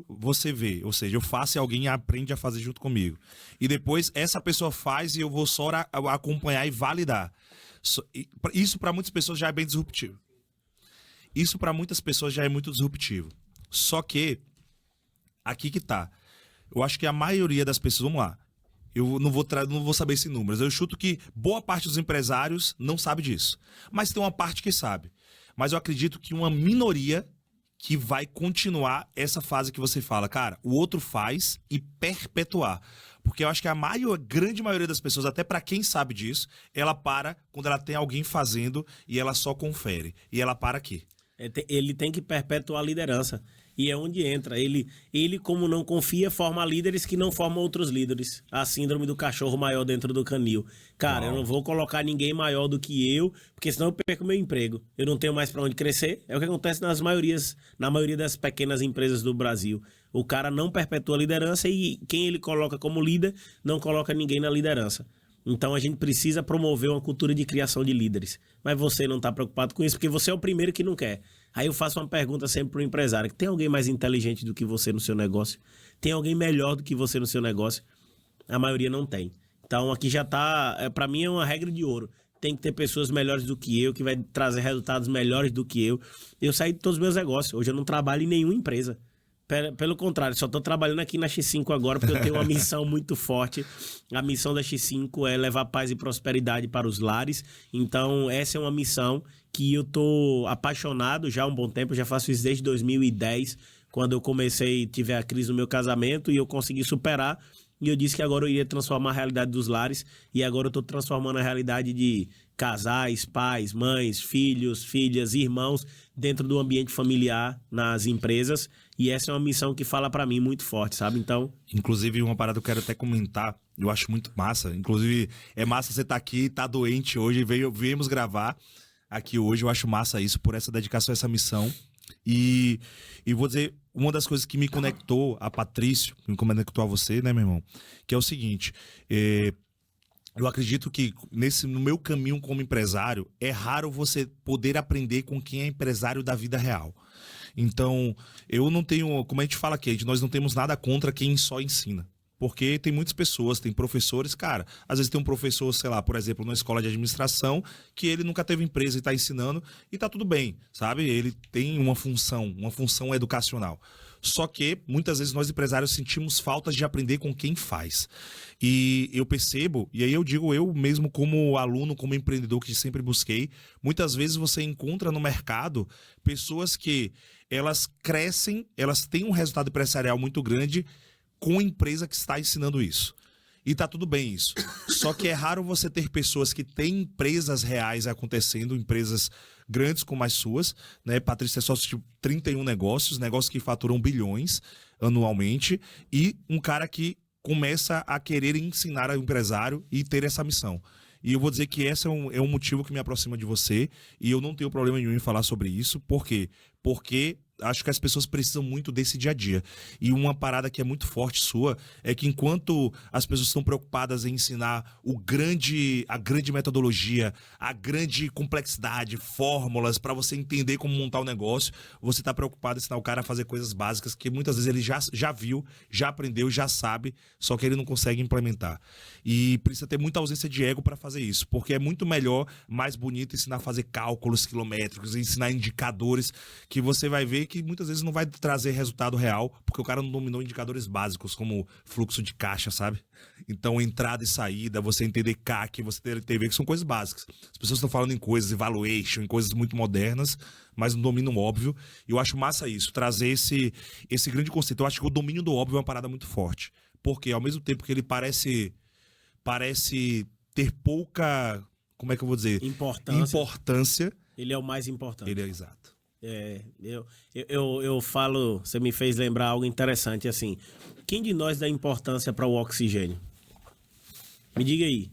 você vê. Ou seja, eu faço e alguém aprende a fazer junto comigo. E depois, essa pessoa faz e eu vou só acompanhar e validar. Isso para muitas pessoas já é bem disruptivo. Isso para muitas pessoas já é muito disruptivo. Só que, aqui que tá. Eu acho que a maioria das pessoas... Vamos lá. Eu não vou saber esses números. Eu chuto que boa parte dos empresários não sabe disso. Mas tem uma parte que sabe. Mas eu acredito que uma minoria que vai continuar essa fase que você fala. Cara, o outro faz e perpetuar. Porque eu acho que a grande maioria das pessoas, até para quem sabe disso, ela para quando ela tem alguém fazendo e ela só confere. E ela para aqui. Ele tem que perpetuar a liderança. E é onde entra. Ele, como não confia, forma líderes que não formam outros líderes. A síndrome do cachorro maior dentro do canil. Cara, eu não vou colocar ninguém maior do que eu, porque senão eu perco meu emprego. Eu não tenho mais para onde crescer. É o que acontece na maioria das pequenas empresas do Brasil. O cara não perpetua a liderança e quem ele coloca como líder não coloca ninguém na liderança. Então a gente precisa promover uma cultura de criação de líderes. Mas você não está preocupado com isso, porque você é o primeiro que não quer. Aí eu faço uma pergunta sempre para o empresário. Tem alguém mais inteligente do que você no seu negócio? Tem alguém melhor do que você no seu negócio? A maioria não tem. Então aqui já está... Para mim é uma regra de ouro. Tem que ter pessoas melhores do que eu, que vai trazer resultados melhores do que eu. Eu saí de todos os meus negócios. Hoje eu não trabalho em nenhuma empresa. Pelo contrário, só estou trabalhando aqui na X5 agora porque eu tenho uma missão muito forte. A missão da X5 é levar paz e prosperidade para os lares. Então, essa é uma missão que eu estou apaixonado já há um bom tempo. Eu já faço isso desde 2010, quando eu tive a crise no meu casamento e eu consegui superar. E eu disse que agora eu iria transformar a realidade dos lares. E agora eu estou transformando a realidade de casais, pais, mães, filhos, filhas, irmãos dentro do ambiente familiar nas empresas. E essa é uma missão que fala pra mim muito forte, sabe? Então... Inclusive, uma parada que eu quero até comentar, eu acho muito massa. Inclusive, é massa você estar aqui, tá doente hoje, viemos gravar aqui hoje. Eu acho massa isso, por essa dedicação a essa missão. E vou dizer, uma das coisas que me conectou a Patrício, me conectou a você, né, meu irmão? Que é o seguinte, eu acredito que no meu caminho como empresário, é raro você poder aprender com quem é empresário da vida real. Então, eu não tenho, como a gente fala aqui, nós não temos nada contra quem só ensina. Porque tem muitas pessoas, tem professores, cara, às vezes tem um professor, sei lá, por exemplo, numa escola de administração, que ele nunca teve empresa e está ensinando, e tá tudo bem, sabe? Ele tem uma função educacional. Só que, muitas vezes, nós empresários sentimos faltas de aprender com quem faz. E eu percebo, e aí eu digo eu mesmo como aluno, como empreendedor que sempre busquei, muitas vezes você encontra no mercado pessoas que elas crescem, elas têm um resultado empresarial muito grande com a empresa que está ensinando isso. E tá tudo bem isso. Só que é raro você ter pessoas que têm empresas reais acontecendo, empresas grandes como as suas, né? Patrícia é sócio de 31 negócios que faturam bilhões anualmente, e um cara que começa a querer ensinar ao empresário e ter essa missão. E eu vou dizer que esse é um motivo que me aproxima de você, e eu não tenho problema nenhum em falar sobre isso. Por quê? Porque acho que as pessoas precisam muito desse dia a dia. E uma parada que é muito forte sua é que enquanto as pessoas estão preocupadas em ensinar a grande metodologia, a grande complexidade, fórmulas para você entender como montar um negócio, você está preocupado em ensinar o cara a fazer coisas básicas que muitas vezes ele já viu, já aprendeu, já sabe, só que ele não consegue implementar. E precisa ter muita ausência de ego para fazer isso, porque é muito melhor, mais bonito ensinar a fazer cálculos quilométricos, ensinar indicadores que você vai ver que muitas vezes não vai trazer resultado real, porque o cara não dominou indicadores básicos, como fluxo de caixa, sabe? Então, entrada e saída, você entender CAC, você ter TV, que são coisas básicas. As pessoas estão falando em coisas, evaluation, em coisas muito modernas, mas não dominam o óbvio. E eu acho massa isso, trazer esse grande conceito. Eu acho que o domínio do óbvio é uma parada muito forte. Porque, ao mesmo tempo que ele parece ter pouca, como é que eu vou dizer? Importância. Ele é o mais importante. Ele é exato. Eu falo, você me fez lembrar algo interessante, assim, quem de nós dá importância para o oxigênio? Me diga aí,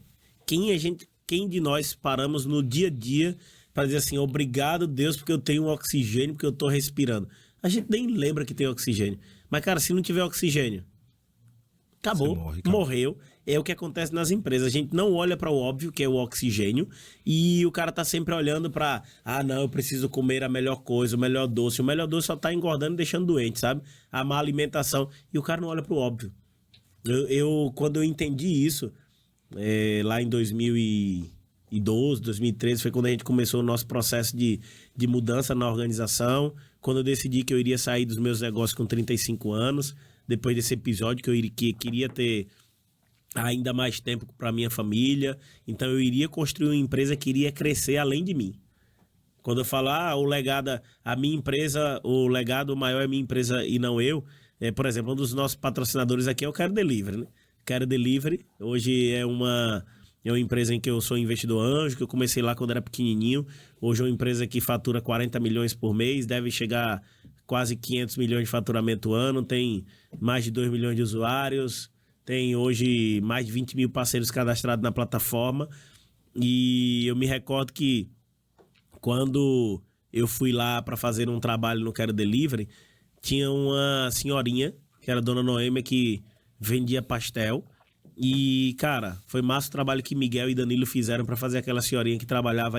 quem de nós paramos no dia a dia para dizer assim, obrigado Deus porque eu tenho oxigênio, porque eu tô respirando? A gente nem lembra que tem oxigênio, mas cara, se não tiver oxigênio, acabou, morreu. É o que acontece nas empresas. A gente não olha para o óbvio, que é o oxigênio, e o cara tá sempre olhando para, não, eu preciso comer a melhor coisa, o melhor doce. O melhor doce só tá engordando e deixando doente, sabe? A má alimentação. E o cara não olha para o óbvio. Quando eu entendi isso, lá em 2000 2012, 2013, foi quando a gente começou o nosso processo de mudança na organização, quando eu decidi que eu iria sair dos meus negócios com 35 anos, depois desse episódio que queria ter ainda mais tempo para minha família, então eu iria construir uma empresa que iria crescer além de mim. Quando eu falo, o legado, a minha empresa, o legado maior é a minha empresa e não eu, por exemplo, um dos nossos patrocinadores aqui é o Quero Delivery, né? Quero Delivery, hoje é uma empresa em que eu sou investidor anjo, que eu comecei lá quando era pequenininho. Hoje é uma empresa que fatura 40 milhões por mês, deve chegar quase 500 milhões de faturamento ano, tem mais de 2 milhões de usuários, tem hoje mais de 20 mil parceiros cadastrados na plataforma. E eu me recordo que quando eu fui lá para fazer um trabalho no Quero Delivery, tinha uma senhorinha, que era a Dona Noêmia, que vendia pastel. E, cara, foi massa o trabalho que Miguel e Danilo fizeram para fazer aquela senhorinha que trabalhava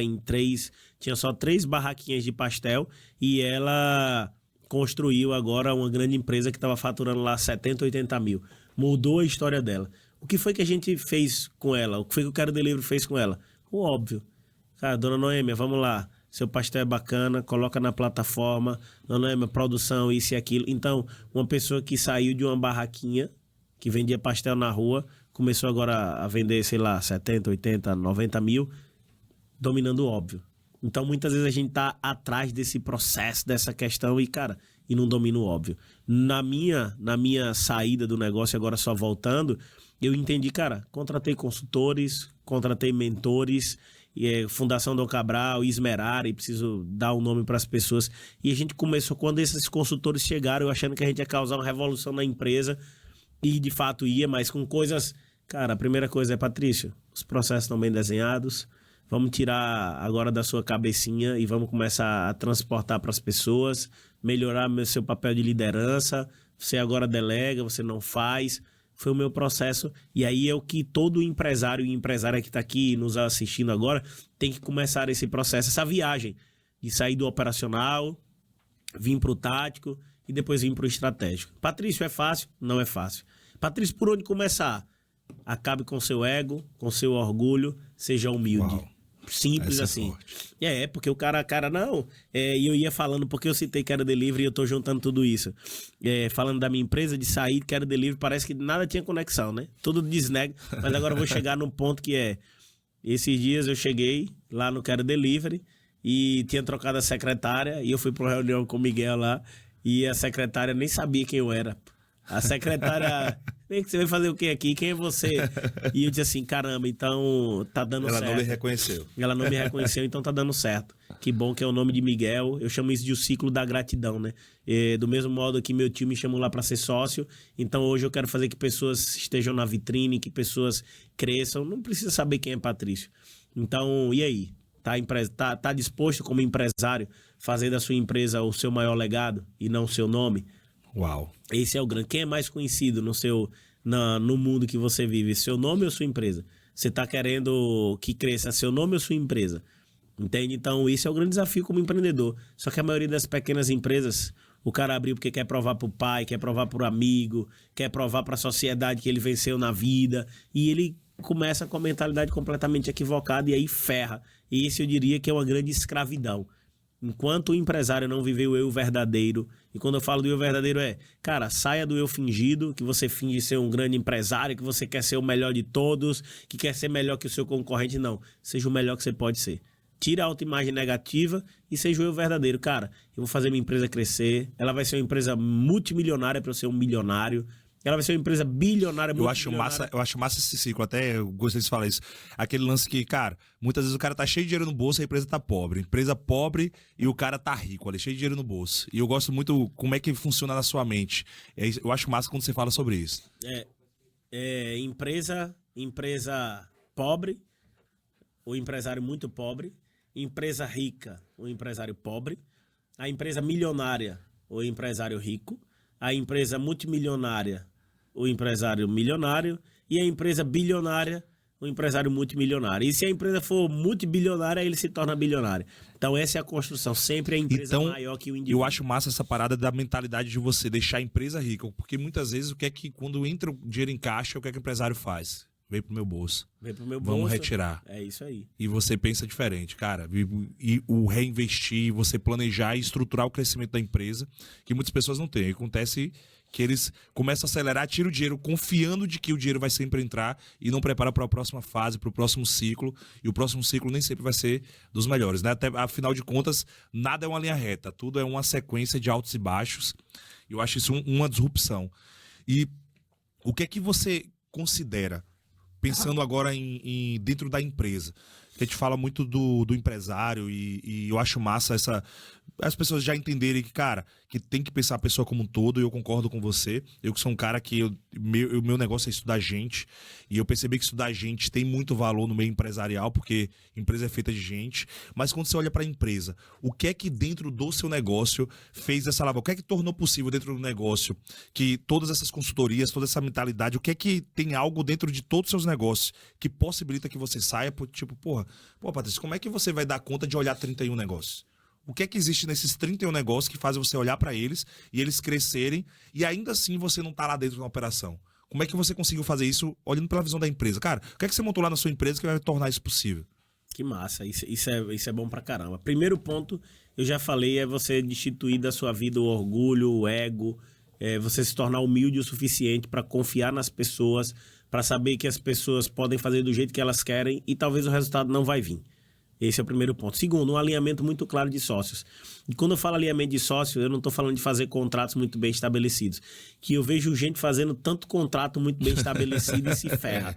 tinha só 3 barraquinhas de pastel, e ela construiu agora uma grande empresa que estava faturando lá 70, 80 mil. Mudou a história dela. O que foi que a gente fez com ela? O que foi que o Quero Delivery fez com ela? O óbvio. Cara, Dona Noêmia, vamos lá. Seu pastel é bacana, coloca na plataforma. Dona Noêmia, produção, isso e aquilo. Então, uma pessoa que saiu de uma barraquinha, que vendia pastel na rua, começou agora a vender, sei lá, 70, 80, 90 mil, dominando o óbvio. Então, muitas vezes a gente tá atrás desse processo, dessa questão e, cara, e não domina o óbvio. Na minha saída do negócio, agora só voltando, eu entendi, cara, contratei consultores, contratei mentores, Fundação Dom Cabral, Esmerari, preciso dar um nome para as pessoas. E a gente começou, quando esses consultores chegaram, eu achando que a gente ia causar uma revolução na empresa, e de fato ia, mas com coisas... Cara, a primeira coisa é, Patrício, os processos estão bem desenhados, vamos tirar agora da sua cabecinha e vamos começar a transportar para as pessoas, melhorar seu papel de liderança, você agora delega, você não faz. Foi o meu processo, e aí é o que todo empresário e empresária que está aqui nos assistindo agora tem que começar esse processo, essa viagem de sair do operacional, vir para o tático e depois vir para o estratégico. Patrício, é fácil? Não é fácil. Patrício, por onde começar? Acabe com seu ego, com seu orgulho, seja humilde. Uau. Simples assim. Porque o cara não. E eu ia falando, porque eu citei Quero Delivery e eu tô juntando tudo isso. Falando da minha empresa, de sair, Quero Delivery, parece que nada tinha conexão, né? Tudo desnega. Mas agora eu vou chegar num ponto que esses dias eu cheguei lá no Quero Delivery e tinha trocado a secretária e eu fui pra uma reunião com o Miguel lá e a secretária nem sabia quem eu era. A secretária... Você vai fazer o que aqui? Quem é você? E eu disse assim, caramba, então tá dando certo. Ela não me reconheceu. Ela não me reconheceu, então tá dando certo. Que bom que é o nome de Miguel. Eu chamo isso de o ciclo da gratidão, né? Do mesmo modo que meu tio me chamou lá para ser sócio, então hoje eu quero fazer que pessoas estejam na vitrine, que pessoas cresçam. Não precisa saber quem é Patrício. Então, e aí? Tá disposto como empresário fazer da sua empresa o seu maior legado e não o seu nome? Uau. Esse é o grande. Quem é mais conhecido no mundo que você vive? Seu nome ou sua empresa? Você está querendo que cresça seu nome ou sua empresa? Entende? Então, isso é o grande desafio como empreendedor. Só que a maioria das pequenas empresas, o cara abriu porque quer provar para o pai, quer provar para o amigo, quer provar para a sociedade que ele venceu na vida. E ele começa com a mentalidade completamente equivocada e aí ferra. E esse eu diria que é uma grande escravidão. Enquanto o empresário não viver o eu verdadeiro, e quando eu falo do eu verdadeiro cara, saia do eu fingido, que você finge ser um grande empresário, que você quer ser o melhor de todos, que quer ser melhor que o seu concorrente, não. Seja o melhor que você pode ser. Tira a autoimagem negativa e seja o eu verdadeiro. Cara, eu vou fazer minha empresa crescer, ela vai ser uma empresa multimilionária para eu ser um milionário, ela vai ser uma empresa bilionária, eu acho massa esse ciclo, até eu gostei de falar isso. Aquele lance que, cara, muitas vezes o cara tá cheio de dinheiro no bolso e a empresa tá pobre. Empresa pobre e o cara tá rico, ali, cheio de dinheiro no bolso. E eu gosto muito como é que funciona na sua mente. Eu acho massa quando você fala sobre isso. Empresa pobre, o empresário muito pobre. Empresa rica, o empresário pobre. A empresa milionária, o empresário rico. A empresa multimilionária, o empresário milionário, e a empresa bilionária, o empresário multimilionário. E se a empresa for multibilionária, ele se torna bilionário. Então essa é a construção, sempre a empresa maior que o indivíduo. Eu acho massa essa parada da mentalidade de você deixar a empresa rica, porque muitas vezes o que é que quando entra o dinheiro em caixa, o que é que o empresário faz? vem pro meu bolso. Vem pro meu bolso. Vamos retirar. É isso aí. E você pensa diferente, cara. E o reinvestir, você planejar e estruturar o crescimento da empresa, que muitas pessoas não têm. Acontece que eles começam a acelerar, tiram o dinheiro, confiando de que o dinheiro vai sempre entrar e não prepara para a próxima fase, para o próximo ciclo. E o próximo ciclo nem sempre vai ser dos melhores, né? Até, afinal de contas, nada é uma linha reta. Tudo é uma sequência de altos e baixos. Eu acho isso uma disrupção. E o que é que você considera, pensando agora dentro da empresa? A gente fala muito do empresário e eu acho massa as pessoas já entenderem que, cara, que tem que pensar a pessoa como um todo, e eu concordo com você. Eu que sou um cara que meu negócio é estudar gente, e eu percebi que estudar gente tem muito valor no meio empresarial, porque empresa é feita de gente. Mas quando você olha para a empresa, o que é que dentro do seu negócio fez essa alavanca? O que é que tornou possível dentro do negócio que todas essas consultorias, toda essa mentalidade, o que é que tem algo dentro de todos os seus negócios que possibilita que você saia, tipo, pô, Patrícia, como é que você vai dar conta de olhar 31 negócios? O que é que existe nesses 31 negócios que fazem você olhar para eles e eles crescerem e ainda assim você não tá lá dentro da operação? Como é que você conseguiu fazer isso olhando pela visão da empresa? Cara, o que é que você montou lá na sua empresa que vai tornar isso possível? Que massa, isso é bom pra caramba. Primeiro ponto, eu já falei, é você destituir da sua vida o orgulho, o ego, você se tornar humilde o suficiente para confiar nas pessoas, para saber que as pessoas podem fazer do jeito que elas querem e talvez o resultado não vai vir. Esse é o primeiro ponto. Segundo, um alinhamento muito claro de sócios. E quando eu falo alinhamento de sócios, eu não estou falando de fazer contratos muito bem estabelecidos. Que eu vejo gente fazendo tanto contrato muito bem estabelecido e se ferra.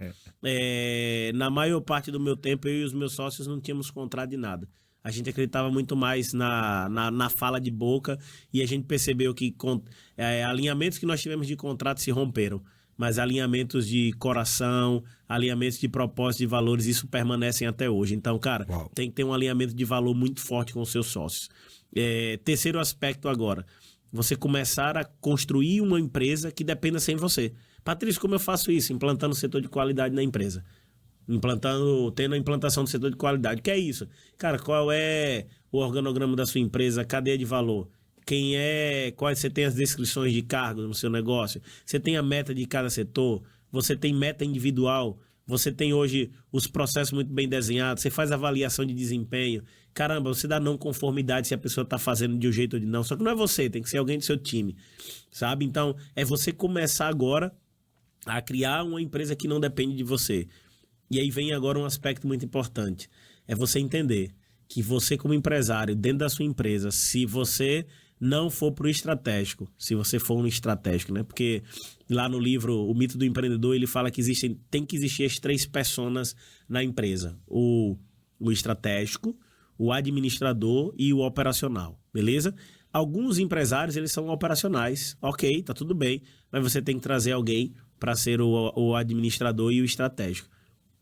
Na maior parte do meu tempo, eu e os meus sócios não tínhamos contrato de nada. A gente acreditava muito mais na fala de boca e a gente percebeu que alinhamentos que nós tivemos de contrato se romperam. Mas alinhamentos de coração, alinhamentos de propósito, de valores, isso permanecem até hoje. Então, cara, Uau. Tem que ter um alinhamento de valor muito forte com os seus sócios. Terceiro aspecto agora, você começar a construir uma empresa que dependa sem você. Patrícia, como eu faço isso? Implantando o setor de qualidade na empresa. Tendo a implantação do setor de qualidade. O que é isso? Cara, qual é o organograma da sua empresa, a cadeia de valor? Quais você tem as descrições de cargos no seu negócio, você tem a meta de cada setor, você tem meta individual, você tem hoje os processos muito bem desenhados, você faz avaliação de desempenho. Caramba, você dá não conformidade se a pessoa está fazendo de um jeito ou de não. Só que não é você, tem que ser alguém do seu time, sabe? Então, é você começar agora a criar uma empresa que não depende de você. E aí vem agora um aspecto muito importante. É você entender que você como empresário, dentro da sua empresa, se você não for pro estratégico, se você for um estratégico, né? Porque lá no livro O Mito do Empreendedor, ele fala que tem que existir as 3 personas na empresa. O estratégico, o administrador e o operacional, beleza? Alguns empresários, eles são operacionais, ok, tá tudo bem, mas você tem que trazer alguém para ser o administrador e o estratégico.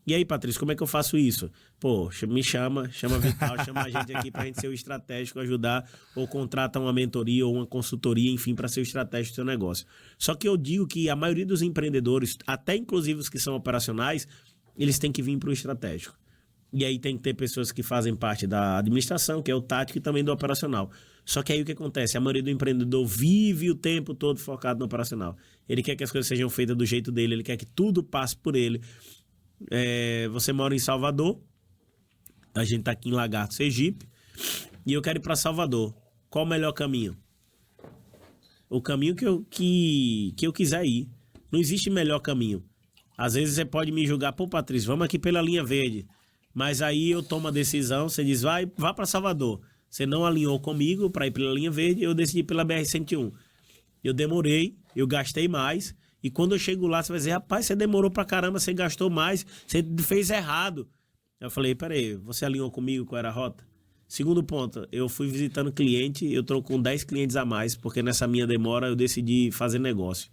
E aí, Patrícia, como é que eu faço isso? Pô, me chama Vital, chama a gente aqui pra gente ser o estratégico, ajudar, ou contrata uma mentoria ou uma consultoria, enfim, para ser o estratégico do seu negócio. Só que eu digo que a maioria dos empreendedores, até inclusive os que são operacionais, eles têm que vir para o estratégico. E aí tem que ter pessoas que fazem parte da administração, que é o tático, e também do operacional. Só que aí o que acontece? A maioria do empreendedor vive o tempo todo focado no operacional. Ele quer que as coisas sejam feitas do jeito dele, ele quer que tudo passe por ele. Você mora em Salvador, a gente tá aqui em Lagarto, Sergipe, e eu quero ir para Salvador. Qual o melhor caminho? O caminho que eu quiser ir. Não existe melhor caminho. Às vezes você pode me julgar, pô, Patrícia, vamos aqui pela linha verde. Mas aí eu tomo a decisão, você diz, vá para Salvador. Você não alinhou comigo para ir pela linha verde, eu decidi pela BR-101. Eu demorei, eu gastei mais. E quando eu chego lá, você vai dizer, rapaz, você demorou pra caramba, você gastou mais, você fez errado. Eu falei, peraí, você alinhou comigo qual era a rota? Segundo ponto, eu fui visitando cliente, eu tô com 10 clientes a mais, porque nessa minha demora eu decidi fazer negócio.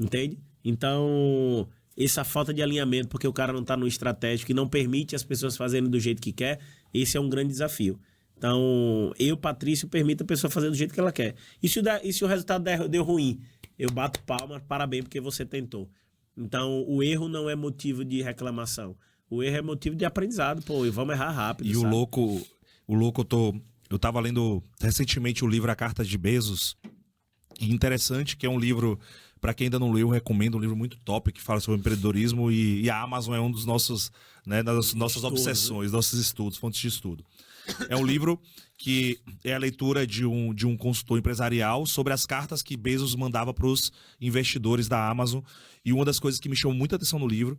Entende? Então, essa falta de alinhamento, porque o cara não tá no estratégico e não permite as pessoas fazerem do jeito que quer, esse é um grande desafio. Então, eu, Patrício, permito a pessoa fazer do jeito que ela quer. E se o resultado deu ruim? Eu bato palma, parabéns, porque você tentou. Então, o erro não é motivo de reclamação. O erro é motivo de aprendizado, pô, e vamos errar rápido. E sabe? eu tava lendo recentemente o livro A Carta de Bezos, E interessante que é um livro, para quem ainda não leu, eu recomendo, um livro muito top que fala sobre empreendedorismo e a Amazon é um dos nossos, né, das nossas Estudos, obsessões, nossos estudos, fontes de estudo. É um livro que é a leitura de um consultor empresarial sobre as cartas que Bezos mandava para os investidores da Amazon. E uma das coisas que me chamou muita atenção no livro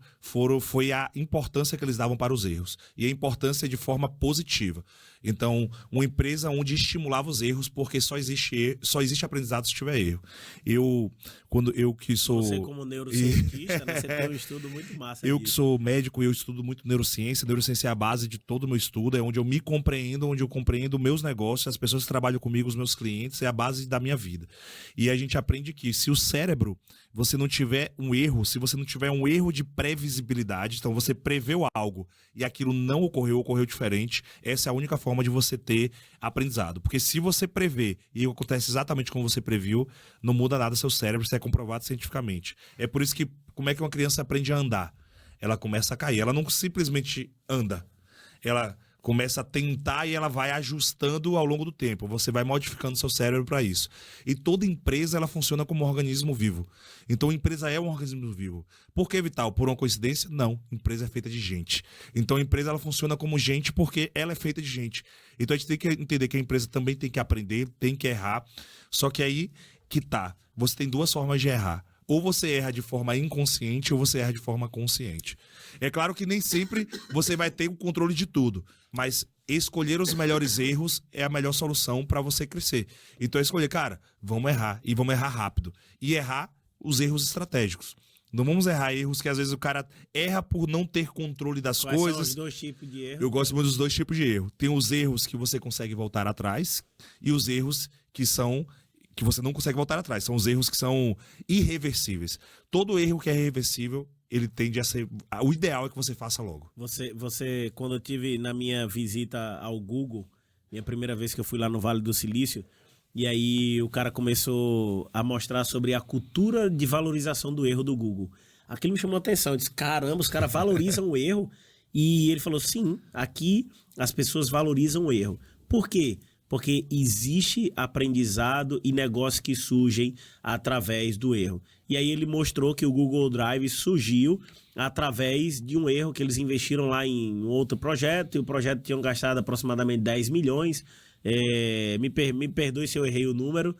foi a importância que eles davam para os erros. E a importância de forma positiva. Então, uma empresa onde estimulava os erros, porque só existe aprendizado se tiver erro. Eu que sou... Você como neurocientista, né, você tem um estudo muito massa Eu disso. que sou médico e eu estudo muito neurociência. Neurociência é a base de todo o meu estudo, é onde eu me compreendo, onde eu compreendo meus negócios, as pessoas que trabalham comigo, os meus clientes, é a base da minha vida. E a gente aprende que se o cérebro, você não tiver um erro, se você não tiver um erro de previsibilidade, então você preveu algo e aquilo não ocorreu, ocorreu diferente, essa é a única forma de você ter aprendizado. Porque se você prevê e acontece exatamente como você previu, não muda nada seu cérebro, isso é comprovado cientificamente. É por isso que, como é que uma criança aprende a andar? Ela começa a cair, ela não simplesmente anda, ela começa a tentar e ela vai ajustando ao longo do tempo. Você vai modificando seu cérebro para isso. E toda empresa, ela funciona como um organismo vivo. Então, a empresa é um organismo vivo. Por que, Vital? Por uma coincidência? Não. A empresa é feita de gente. Então, a empresa, ela funciona como gente porque ela é feita de gente. Então, a gente tem que entender que a empresa também tem que aprender, tem que errar. Só que aí que tá. Você tem duas formas de errar. Ou você erra de forma inconsciente ou você erra de forma consciente. É claro que nem sempre você vai ter o controle de tudo, mas escolher os melhores erros é a melhor solução para você crescer. Então é escolher, cara, vamos errar e vamos errar rápido. E errar os erros estratégicos. Não vamos errar erros que às vezes o cara erra por não ter controle das Quais coisas. são os dois tipos de erro? Eu gosto muito dos dois tipos de erro. Tem os erros que você consegue voltar atrás e os erros que você não consegue voltar atrás. São os erros que são irreversíveis. Todo erro que é irreversível, ele tende a ser... O ideal é que você faça logo. Você, quando eu tive na minha visita ao Google, minha primeira vez que eu fui lá no Vale do Silício, e aí o cara começou a mostrar sobre a cultura de valorização do erro do Google. Aquilo me chamou a atenção. Eu disse, caramba, os caras valorizam o erro. E ele falou, sim, aqui as pessoas valorizam o erro. Por quê? Porque existe aprendizado e negócios que surgem através do erro. E aí ele mostrou que o Google Drive surgiu através de um erro que eles investiram lá em outro projeto, e o projeto tinha gastado aproximadamente 10 milhões. Me perdoe se eu errei o número,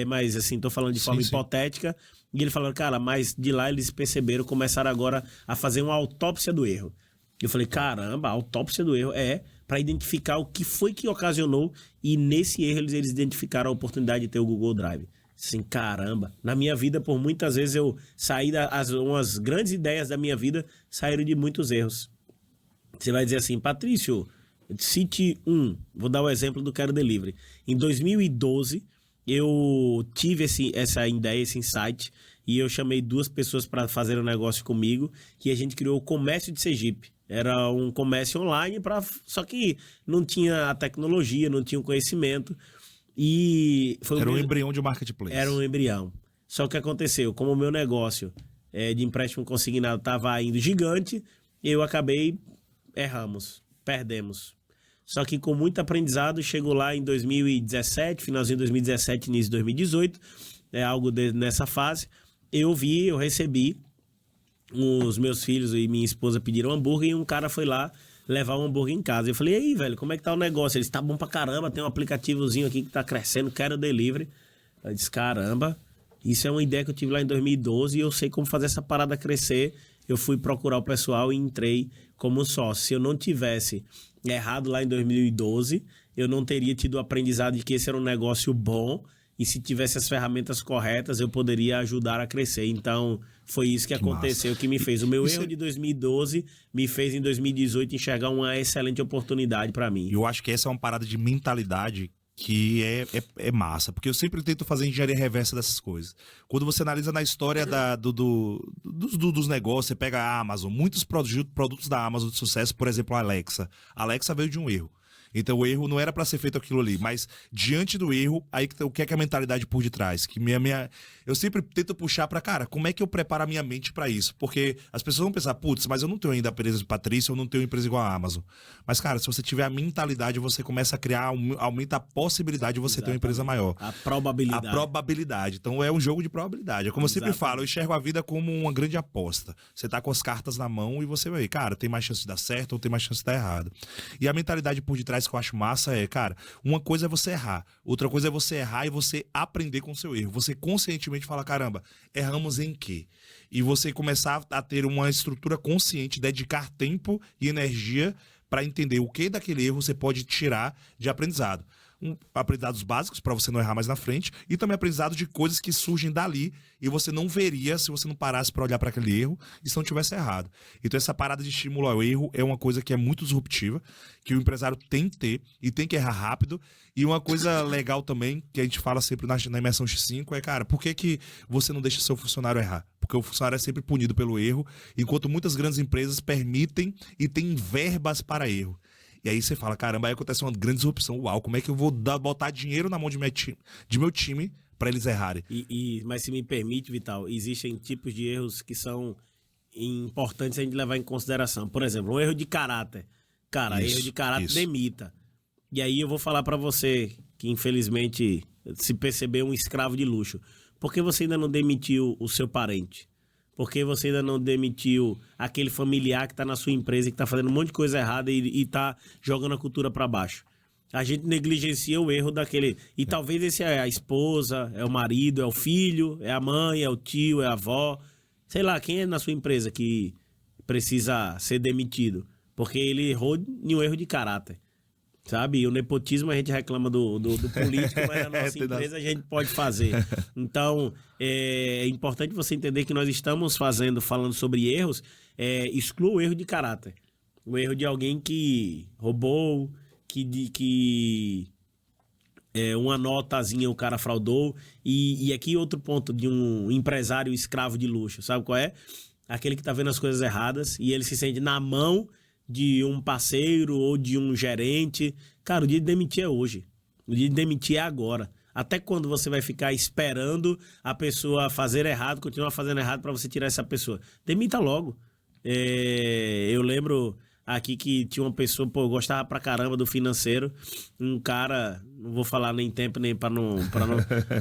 mas assim, estou falando de forma hipotética. E ele falou, cara, mas de lá eles perceberam, começaram agora a fazer uma autópsia do erro. Eu falei, caramba, a autópsia do erro para identificar o que foi que ocasionou, e nesse erro eles identificaram a oportunidade de ter o Google Drive. Assim, caramba, na minha vida, por muitas vezes eu saí umas grandes ideias da minha vida saíram de muitos erros. Você vai dizer assim, Patrício, cite vou dar o exemplo do Quero Delivery. Em 2012, eu tive essa ideia, esse insight, e eu chamei 2 pessoas para fazer um negócio comigo, e a gente criou o Comércio de Sergipe. Era um comércio online, só que não tinha a tecnologia, não tinha o conhecimento. E Era um embrião de marketplace. Era um embrião. Só que aconteceu, como o meu negócio de empréstimo consignado estava indo gigante, eu acabei, perdemos. Só que com muito aprendizado, chegou lá em 2017, finalzinho de 2017, início de 2018, algo nessa fase, eu recebi, os meus filhos e minha esposa pediram hambúrguer e um cara foi lá levar um hambúrguer em casa. Eu falei, e aí, velho, como é que tá o negócio? Eles, tá bom pra caramba, tem um aplicativozinho aqui que tá crescendo, Quero Delivery. Eu disse, caramba, isso é uma ideia que eu tive lá em 2012 e eu sei como fazer essa parada crescer. Eu fui procurar o pessoal e entrei como sócio. Se eu não tivesse errado lá em 2012, eu não teria tido o aprendizado de que esse era um negócio bom, e se tivesse as ferramentas corretas, eu poderia ajudar a crescer. Então, foi isso que aconteceu, que me fez. O meu erro de 2012 me fez, em 2018, enxergar uma excelente oportunidade para mim. Eu acho que essa é uma parada de mentalidade que é massa, porque eu sempre tento fazer engenharia reversa dessas coisas. Quando você analisa na história dos negócios, você pega a Amazon, muitos produtos da Amazon de sucesso, por exemplo, a Alexa. A Alexa veio de um erro. Então o erro não era para ser feito aquilo ali, mas diante do erro, aí o que é a mentalidade por detrás? Que eu sempre tento puxar para, cara, como é que eu preparo a minha mente para isso? Porque as pessoas vão pensar, putz, mas eu não tenho ainda a empresa de Patrícia, eu não tenho empresa igual a Amazon. Mas, cara, se você tiver a mentalidade, você começa a criar, aumenta a possibilidade de você ter uma empresa maior. A probabilidade. A probabilidade. Então é um jogo de probabilidade. É como eu sempre falo, eu enxergo a vida como uma grande aposta. Você tá com as cartas na mão e você vai, cara, tem mais chance de dar certo ou tem mais chance de dar errado. E a mentalidade por detrás que eu acho massa é, cara, uma coisa é você errar, outra coisa é você errar e você aprender com o seu erro. Você conscientemente fala, caramba, erramos em quê? E você começar a ter uma estrutura consciente, dedicar tempo e energia para entender o que daquele erro você pode tirar de aprendizado. Aprendizados básicos para você não errar mais na frente e também aprendizado de coisas que surgem dali e você não veria se você não parasse para olhar para aquele erro e se não tivesse errado. Então essa parada de estímulo ao erro é uma coisa que é muito disruptiva, que o empresário tem que ter e tem que errar rápido. E uma coisa legal também, que a gente fala sempre na imersão X5 é, cara, por que você não deixa seu funcionário errar? Porque o funcionário é sempre punido pelo erro, enquanto muitas grandes empresas permitem e têm verbas para erro. E aí você fala, caramba, aí acontece uma grande disrupção. Uau, como é que eu vou botar dinheiro na mão de meu time para eles errarem? Mas se me permite, Vital, existem tipos de erros que são importantes a gente levar em consideração. Por exemplo, um erro de caráter. Cara, erro de caráter demita. E aí eu vou falar para você que infelizmente se percebeu um escravo de luxo. Por que você ainda não demitiu o seu parente? Por que você ainda não demitiu aquele familiar que está na sua empresa e que está fazendo um monte de coisa errada e está jogando a cultura para baixo? A gente negligencia o erro daquele... E talvez esse é a esposa, é o marido, é o filho, é a mãe, é o tio, é a avó. Sei lá, quem é na sua empresa que precisa ser demitido? Porque ele errou em um erro de caráter. Sabe? E o nepotismo a gente reclama do político, mas na nossa empresa a gente pode fazer. Então, é importante você entender que nós estamos falando sobre erros, exclua o erro de caráter. O erro de alguém que roubou, que uma notazinha o cara fraudou. E aqui outro ponto de um empresário escravo de luxo. Sabe qual é? Aquele que tá vendo as coisas erradas e ele se sente na mão de um parceiro ou de um gerente. Cara, o dia de demitir é hoje. O dia de demitir é agora. Até quando você vai ficar esperando a pessoa fazer errado, continuar fazendo errado para você tirar essa pessoa? Demita logo. Eu lembro aqui que tinha uma pessoa, pô, eu gostava pra caramba do financeiro. Um cara, não vou falar nem tempo, nem pra não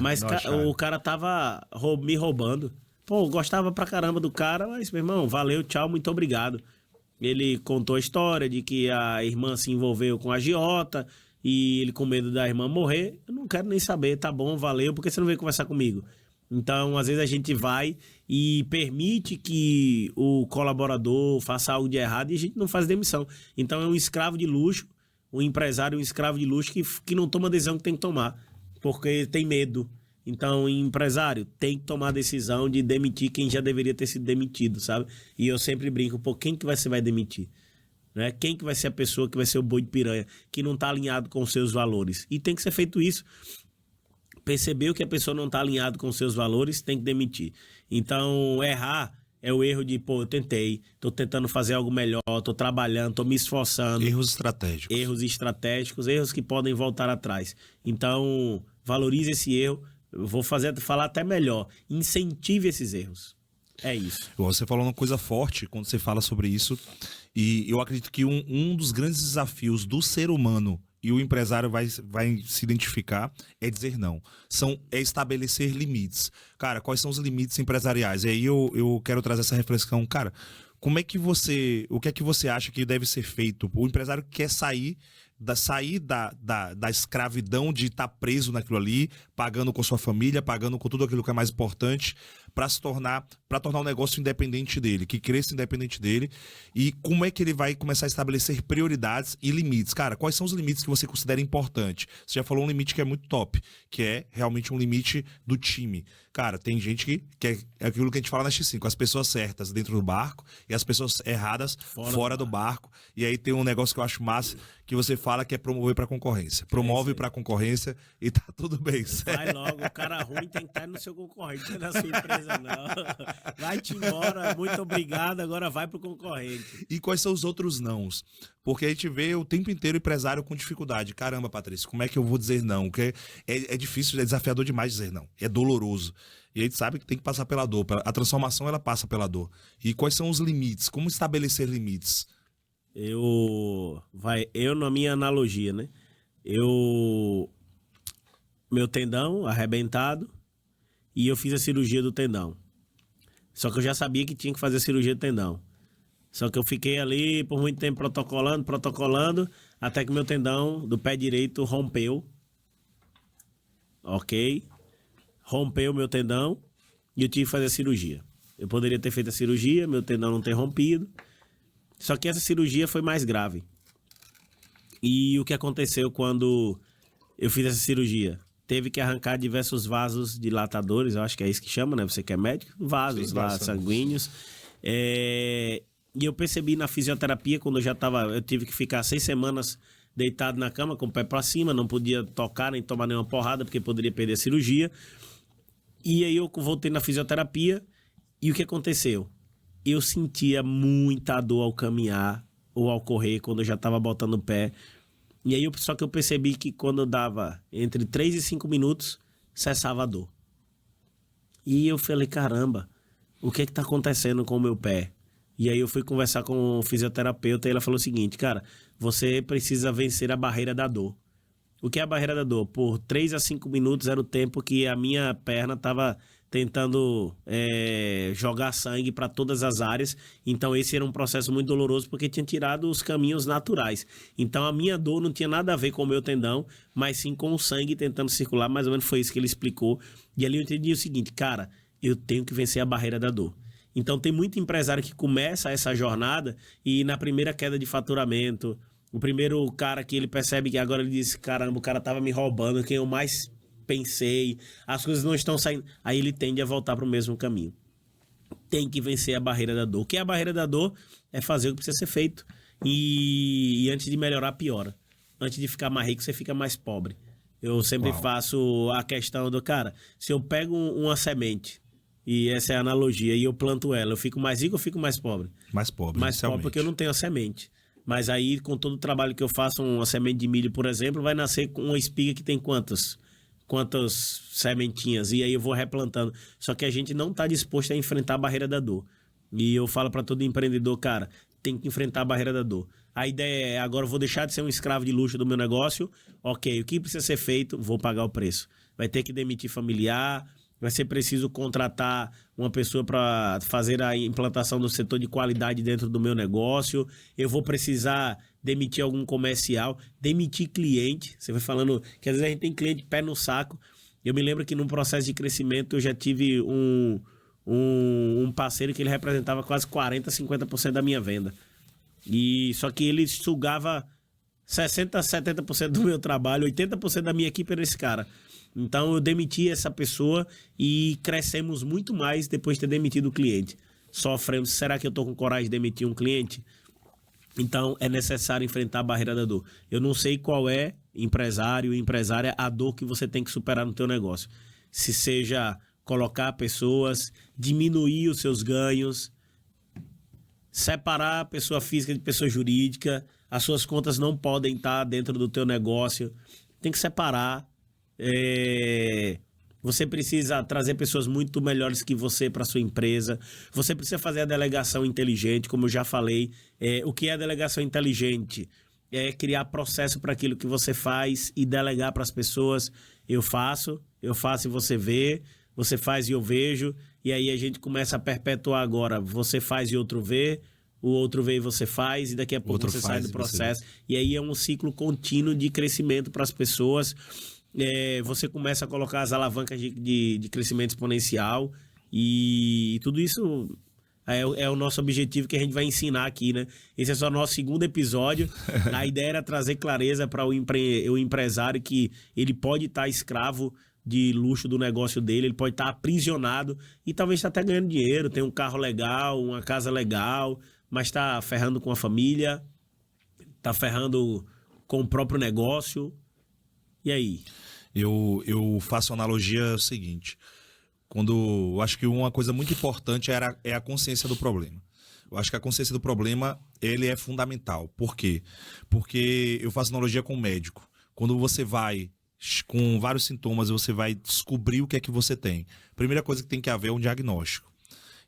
mas o cara tava me roubando. Pô, eu gostava pra caramba do cara, mas, meu irmão, valeu, tchau, muito obrigado. Ele contou a história de que a irmã se envolveu com a agiota e ele com medo da irmã morrer. Eu não quero nem saber, tá bom, valeu, porque você não veio conversar comigo? Então, às vezes a gente vai e permite que o colaborador faça algo de errado e a gente não faz demissão. Então, é um escravo de luxo, um empresário, um escravo de luxo que não toma a decisão que tem que tomar, porque tem medo. Então, empresário tem que tomar a decisão de demitir quem já deveria ter sido demitido, sabe? E eu sempre brinco, pô, quem que você vai demitir? Né? Quem que vai ser a pessoa que vai ser o boi de piranha, que não está alinhado com os seus valores? E tem que ser feito isso. Percebeu que a pessoa não está alinhada com os seus valores, tem que demitir. Então, errar é o erro de, pô, eu tentei, tô tentando fazer algo melhor, tô trabalhando, tô me esforçando. Erros estratégicos. Erros estratégicos, erros que podem voltar atrás. Então, valorize esse erro. Eu vou falar até melhor. Incentive esses erros. É isso. Você falou uma coisa forte quando você fala sobre isso. E eu acredito que um dos grandes desafios do ser humano, e o empresário vai se identificar, é dizer não. É estabelecer limites. Cara, quais são os limites empresariais? E aí eu quero trazer essa reflexão. Cara, o que é que você acha que deve ser feito? O empresário quer sair da escravidão de estar preso naquilo ali, pagando com sua família, pagando com tudo aquilo que é mais importante, para tornar um negócio independente dele, que cresça independente dele. E como é que ele vai começar a estabelecer prioridades e limites? Cara, quais são os limites que você considera importante? Você já falou um limite que é muito top, que é realmente um limite do time. Cara, tem gente que é aquilo que a gente fala na X5, as pessoas certas dentro do barco e as pessoas erradas fora do barco. E aí tem um negócio que eu acho massa, que você fala que é promover para concorrência. Promove para concorrência e tá tudo bem. Vai logo, o cara ruim tem que estar no seu concorrente, não é na sua empresa não. Vai-te embora, muito obrigado, agora vai pro concorrente. E quais são os outros nãos? Porque a gente vê o tempo inteiro o empresário com dificuldade. Caramba, Patrícia, como é que eu vou dizer não? Porque é difícil, é desafiador demais dizer não. É doloroso. E a gente sabe que tem que passar pela dor. A transformação, ela passa pela dor. E quais são os limites? Como estabelecer limites? Na minha analogia, né? Meu tendão arrebentado e eu fiz a cirurgia do tendão. Só que eu já sabia que tinha que fazer a cirurgia do tendão. Só que eu fiquei ali por muito tempo protocolando, até que meu tendão do pé direito rompeu. Ok? Rompeu meu tendão e eu tive que fazer a cirurgia. Eu poderia ter feito a cirurgia, meu tendão não ter rompido. Só que essa cirurgia foi mais grave. E o que aconteceu quando eu fiz essa cirurgia? Teve que arrancar diversos vasos dilatadores, eu acho que é isso que chama, né? Você que é médico? Vasos lá, sanguíneos. E eu percebi na fisioterapia, quando eu tive que ficar 6 semanas deitado na cama, com o pé pra cima, não podia tocar nem tomar nenhuma porrada, porque poderia perder a cirurgia. E aí eu voltei na fisioterapia, e o que aconteceu? Eu sentia muita dor ao caminhar ou ao correr, quando eu já estava botando o pé. E aí, só que eu percebi que quando eu dava entre 3 e 5 minutos, cessava a dor. E eu falei, caramba, o que está acontecendo com o meu pé? E aí eu fui conversar com o fisioterapeuta e ela falou o seguinte, cara, você precisa vencer a barreira da dor. O que é a barreira da dor? Por 3 a 5 minutos era o tempo que a minha perna estava tentando jogar sangue para todas as áreas. Então esse era um processo muito doloroso porque tinha tirado os caminhos naturais. Então a minha dor não tinha nada a ver com o meu tendão, mas sim com o sangue tentando circular. Mais ou menos foi isso que ele explicou. E ali eu entendi o seguinte, cara, eu tenho que vencer a barreira da dor. Então tem muito empresário que começa essa jornada e na primeira queda de faturamento, o primeiro cara que ele percebe que agora ele diz, caramba, o cara tava me roubando, quem eu mais pensei, as coisas não estão saindo. Aí ele tende a voltar para o mesmo caminho. Tem que vencer a barreira da dor. O que é a barreira da dor? É fazer o que precisa ser feito. E antes de melhorar, piora. Antes de ficar mais rico, você fica mais pobre. Eu sempre faço a questão do, cara, se eu pego uma semente, e essa é a analogia, e eu planto ela, eu fico mais rico ou fico mais pobre? Mais pobre, mais pobre porque eu não tenho a semente. Mas aí, com todo o trabalho que eu faço, uma semente de milho, por exemplo, vai nascer com uma espiga que tem quantas sementinhas, e aí eu vou replantando. Só que a gente não está disposto a enfrentar a barreira da dor. E eu falo para todo empreendedor, cara, tem que enfrentar a barreira da dor. A ideia é, agora eu vou deixar de ser um escravo de luxo do meu negócio, ok, o que precisa ser feito? Vou pagar o preço. Vai ter que demitir familiar, vai ser preciso contratar uma pessoa para fazer a implantação do setor de qualidade dentro do meu negócio, eu vou precisar demitir algum comercial, demitir cliente. Você vai falando que às vezes a gente tem cliente pé no saco. Eu me lembro que num processo de crescimento eu já tive um parceiro que ele representava quase 40%, 50% da minha venda. E só que ele sugava 60%, 70% do meu trabalho, 80% da minha equipe era esse cara. Então eu demiti essa pessoa e crescemos muito mais depois de ter demitido o cliente. Sofremos. Será que eu estou com coragem de demitir um cliente? Então é necessário enfrentar a barreira da dor. Eu não sei qual é, empresário, empresária, a dor que você tem que superar no teu negócio. Se seja colocar pessoas, diminuir os seus ganhos, separar a pessoa física de pessoa jurídica, as suas contas não podem estar dentro do teu negócio. Tem que separar. Você precisa trazer pessoas muito melhores que você para sua empresa. Você precisa fazer a delegação inteligente, como eu já falei. O que é a delegação inteligente? É criar processo para aquilo que você faz e delegar para as pessoas. Eu faço e você vê, você faz e eu vejo. E aí a gente começa a perpetuar agora. Você faz e outro vê, o outro vê e você faz, e daqui a pouco outro você sai do processo. E aí é um ciclo contínuo de crescimento para as pessoas. Você começa a colocar as alavancas de crescimento exponencial e tudo isso é o nosso objetivo que a gente vai ensinar aqui, né? Esse é só o nosso segundo episódio. A ideia era trazer clareza para o empresário que ele pode estar escravo de luxo do negócio dele, ele pode estar aprisionado e talvez está até ganhando dinheiro, tem um carro legal, uma casa legal, mas está ferrando com a família, está ferrando com o próprio negócio. E aí? Eu faço a analogia seguinte. Eu acho que uma coisa muito importante é a consciência do problema. Eu acho que a consciência do problema, ele é fundamental. Por quê? Porque eu faço analogia com o médico. Quando você vai com vários sintomas, você vai descobrir o que é que você tem. Primeira coisa que tem que haver é um diagnóstico.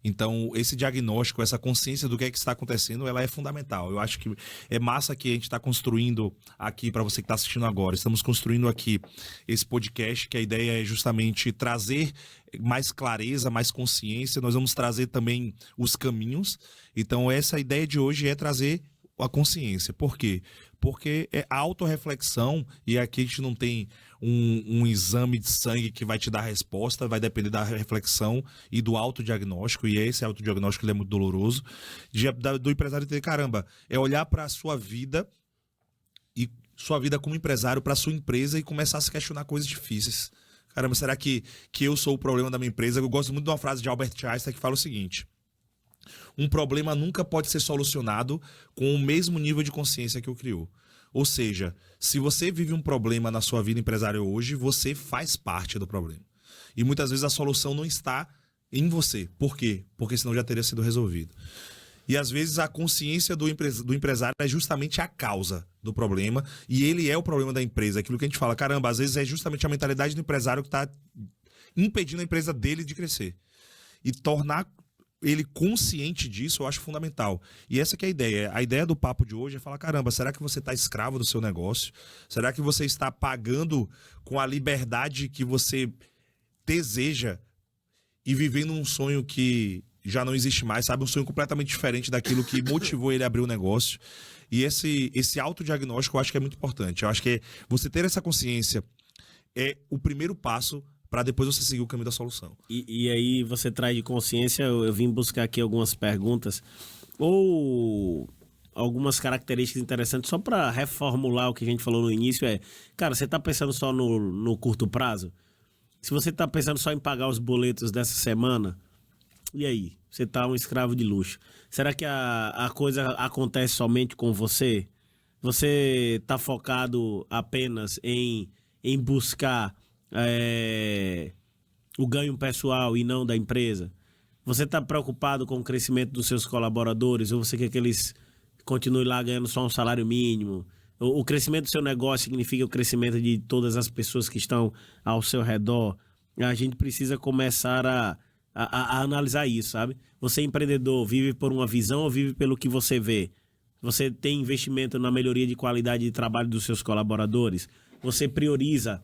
Então, esse diagnóstico, essa consciência do que é que está acontecendo, ela é fundamental. Eu acho que é massa que a gente está construindo aqui, para você que está assistindo agora. Estamos construindo aqui esse podcast, que a ideia é justamente trazer mais clareza, mais consciência. Nós vamos trazer também os caminhos. Então, essa ideia de hoje é trazer a consciência. Por quê? Porque é autorreflexão, e aqui a gente não tem um exame de sangue que vai te dar a resposta, vai depender da reflexão e do autodiagnóstico, e esse autodiagnóstico ele é muito doloroso, do empresário ter, caramba, é olhar para a sua vida e sua vida como empresário, para a sua empresa e começar a se questionar coisas difíceis. Caramba, será que eu sou o problema da minha empresa? Eu gosto muito de uma frase de Albert Einstein que fala o seguinte: um problema nunca pode ser solucionado com o mesmo nível de consciência que o criou. Ou seja, se você vive um problema na sua vida empresarial hoje, você faz parte do problema. E muitas vezes a solução não está em você. Por quê? Porque senão já teria sido resolvido. E às vezes a consciência do empresário é justamente a causa do problema, e ele é o problema da empresa. Aquilo que a gente fala, caramba, às vezes é justamente a mentalidade do empresário que está impedindo a empresa dele de crescer. E tornar ele consciente disso, eu acho fundamental. E essa que é a ideia. A ideia do papo de hoje é falar, caramba, será que você está escravo do seu negócio? Será que você está pagando com a liberdade que você deseja e vivendo um sonho que já não existe mais, sabe? Um sonho completamente diferente daquilo que motivou ele a abrir o negócio. E esse autodiagnóstico eu acho que é muito importante. Eu acho que você ter essa consciência é o primeiro passo para depois você seguir o caminho da solução. E aí você traz de consciência, eu vim buscar aqui algumas perguntas ou algumas características interessantes só para reformular o que a gente falou no início. Cara, você está pensando só no curto prazo? Se você está pensando só em pagar os boletos dessa semana, e aí? Você está um escravo de luxo. Será que a coisa acontece somente com você? Você está focado apenas em buscar o ganho pessoal e não da empresa? Você está preocupado com o crescimento dos seus colaboradores ou você quer que eles continuem lá ganhando só um salário mínimo? O crescimento do seu negócio significa o crescimento de todas as pessoas que estão ao seu redor? A gente precisa começar a analisar isso, sabe? Você empreendedor, vive por uma visão ou vive pelo que você vê? Você tem investimento na melhoria de qualidade de trabalho dos seus colaboradores? Você prioriza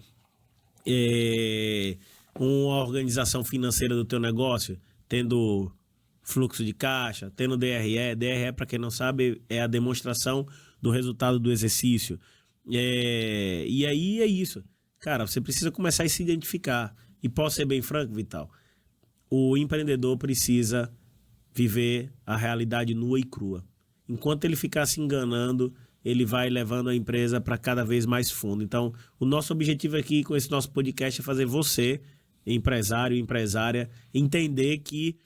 uma organização financeira do teu negócio, tendo fluxo de caixa, tendo DRE. DRE, para quem não sabe, é a demonstração do resultado do exercício. E aí é isso. Cara, você precisa começar a se identificar. E posso ser bem franco, Vital, o empreendedor precisa viver a realidade nua e crua. Enquanto ele ficar se enganando, ele vai levando a empresa para cada vez mais fundo. Então, o nosso objetivo aqui com esse nosso podcast é fazer você, empresário, empresária, entender que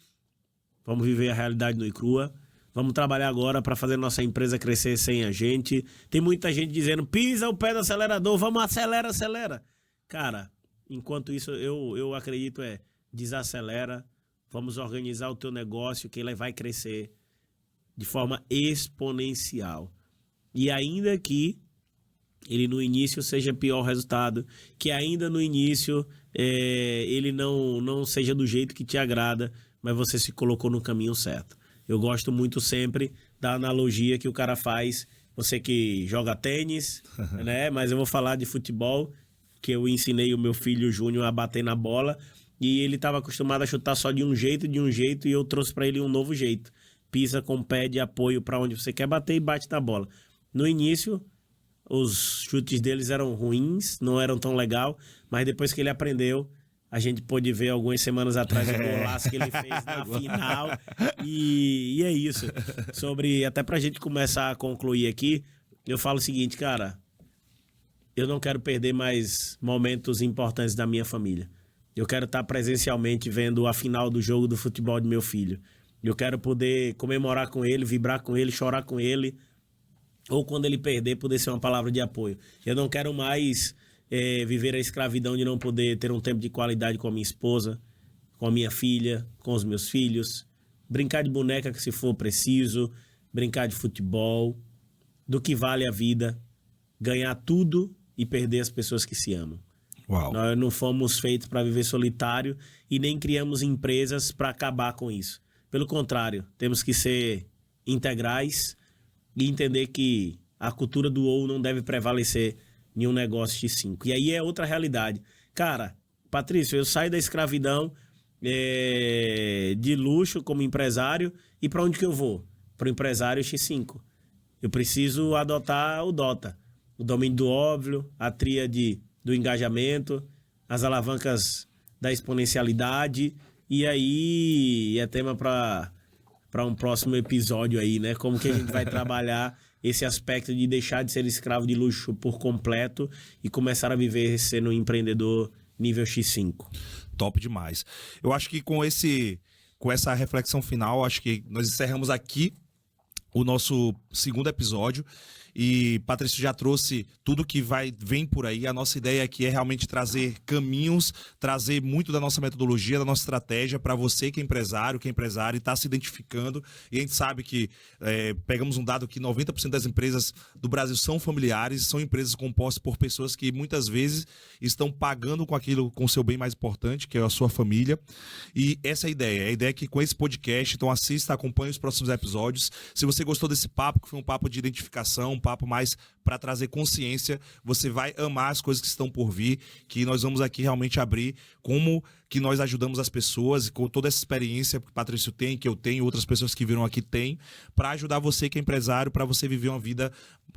vamos viver a realidade nua e crua. Vamos trabalhar agora para fazer nossa empresa crescer sem a gente. Tem muita gente dizendo, pisa o pé do acelerador, vamos, acelera. Cara, enquanto isso, eu acredito desacelera, vamos organizar o teu negócio que ele vai crescer de forma exponencial. E ainda que ele no início seja pior resultado, que ainda no início ele não seja do jeito que te agrada, mas você se colocou no caminho certo. Eu gosto muito sempre da analogia que o cara faz, você que joga tênis, né? Mas eu vou falar de futebol, que eu ensinei o meu filho Júnior a bater na bola, e ele estava acostumado a chutar só de um jeito, e eu trouxe para ele um novo jeito. Pisa com o pé de apoio para onde você quer bater e bate na bola. No início, os chutes deles eram ruins, não eram tão legal, mas depois que ele aprendeu, a gente pôde ver algumas semanas atrás o golaço que ele fez na final. E é isso. Até pra gente começar a concluir aqui, eu falo o seguinte, cara, eu não quero perder mais momentos importantes da minha família. Eu quero estar presencialmente vendo a final do jogo do futebol de meu filho. Eu quero poder comemorar com ele, vibrar com ele, chorar com ele, ou quando ele perder, poder ser uma palavra de apoio. Eu não quero mais viver a escravidão de não poder ter um tempo de qualidade com a minha esposa, com a minha filha, com os meus filhos, brincar de boneca que se for preciso, brincar de futebol, do que vale a vida, ganhar tudo e perder as pessoas que se amam. Uau. Nós não fomos feitos para viver solitário e nem criamos empresas para acabar com isso. Pelo contrário, temos que ser integrais e entender que a cultura do ou não deve prevalecer em um negócio X5. E aí é outra realidade. Cara, Patrício, eu saio da escravidão de luxo como empresário e para onde que eu vou? Para o empresário X5. Eu preciso adotar o DOTA, o domínio do óbvio, a tríade do engajamento, as alavancas da exponencialidade, e aí é tema para um próximo episódio aí, né? Como que a gente vai trabalhar esse aspecto de deixar de ser escravo de luxo por completo e começar a viver sendo um empreendedor nível X5. Top demais. Eu acho que com essa reflexão final, acho que nós encerramos aqui o nosso segundo episódio. E Patrício já trouxe tudo que vem por aí. A nossa ideia aqui é realmente trazer caminhos, trazer muito da nossa metodologia, da nossa estratégia para você que é empresário e está se identificando. E a gente sabe que pegamos um dado que 90% das empresas do Brasil são familiares, são empresas compostas por pessoas que muitas vezes estão pagando com o seu bem mais importante, que é a sua família. E essa é a ideia. A ideia é que com esse podcast, então assista, acompanhe os próximos episódios. Se você gostou desse papo, que foi um papo de identificação, um papo mais para trazer consciência, você vai amar as coisas que estão por vir, que nós vamos aqui realmente abrir como que nós ajudamos as pessoas, com toda essa experiência que o Patrício tem, que eu tenho, outras pessoas que viram aqui têm, para ajudar você que é empresário, para você viver uma vida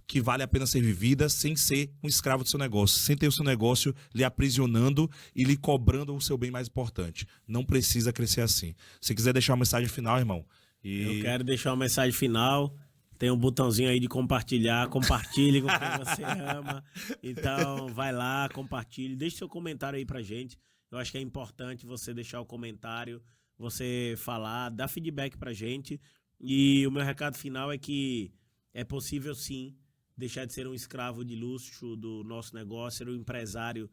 que vale a pena ser vivida, sem ser um escravo do seu negócio, sem ter o seu negócio lhe aprisionando e lhe cobrando o seu bem mais importante. Não precisa crescer assim. Se quiser deixar uma mensagem final, irmão. Eu quero deixar uma mensagem final. Tem um botãozinho aí de compartilhar. Compartilhe com quem você ama. Então, vai lá, compartilhe. Deixe seu comentário aí pra gente. Eu acho que é importante você deixar o comentário, você falar, dar feedback pra gente. E o meu recado final é que é possível, sim, deixar de ser um escravo de luxo do nosso negócio, ser um empresário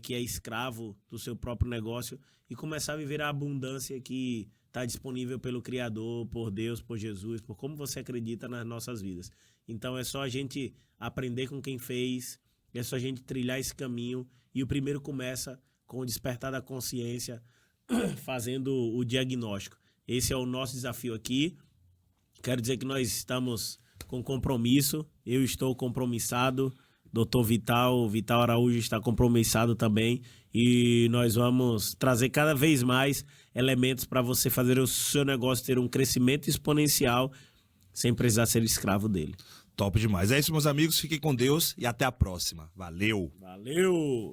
que é escravo do seu próprio negócio e começar a viver a abundância que está disponível pelo Criador, por Deus, por Jesus, por como você acredita nas nossas vidas. Então é só a gente aprender com quem fez, é só a gente trilhar esse caminho e o primeiro começa com o despertar da consciência, fazendo o diagnóstico. Esse é o nosso desafio aqui. Quero dizer que nós estamos com compromisso, eu estou compromissado, Dr. Vital Araújo está compromissado também e nós vamos trazer cada vez mais elementos para você fazer o seu negócio ter um crescimento exponencial sem precisar ser escravo dele. Top demais. É isso, meus amigos. Fiquem com Deus e até a próxima. Valeu! Valeu!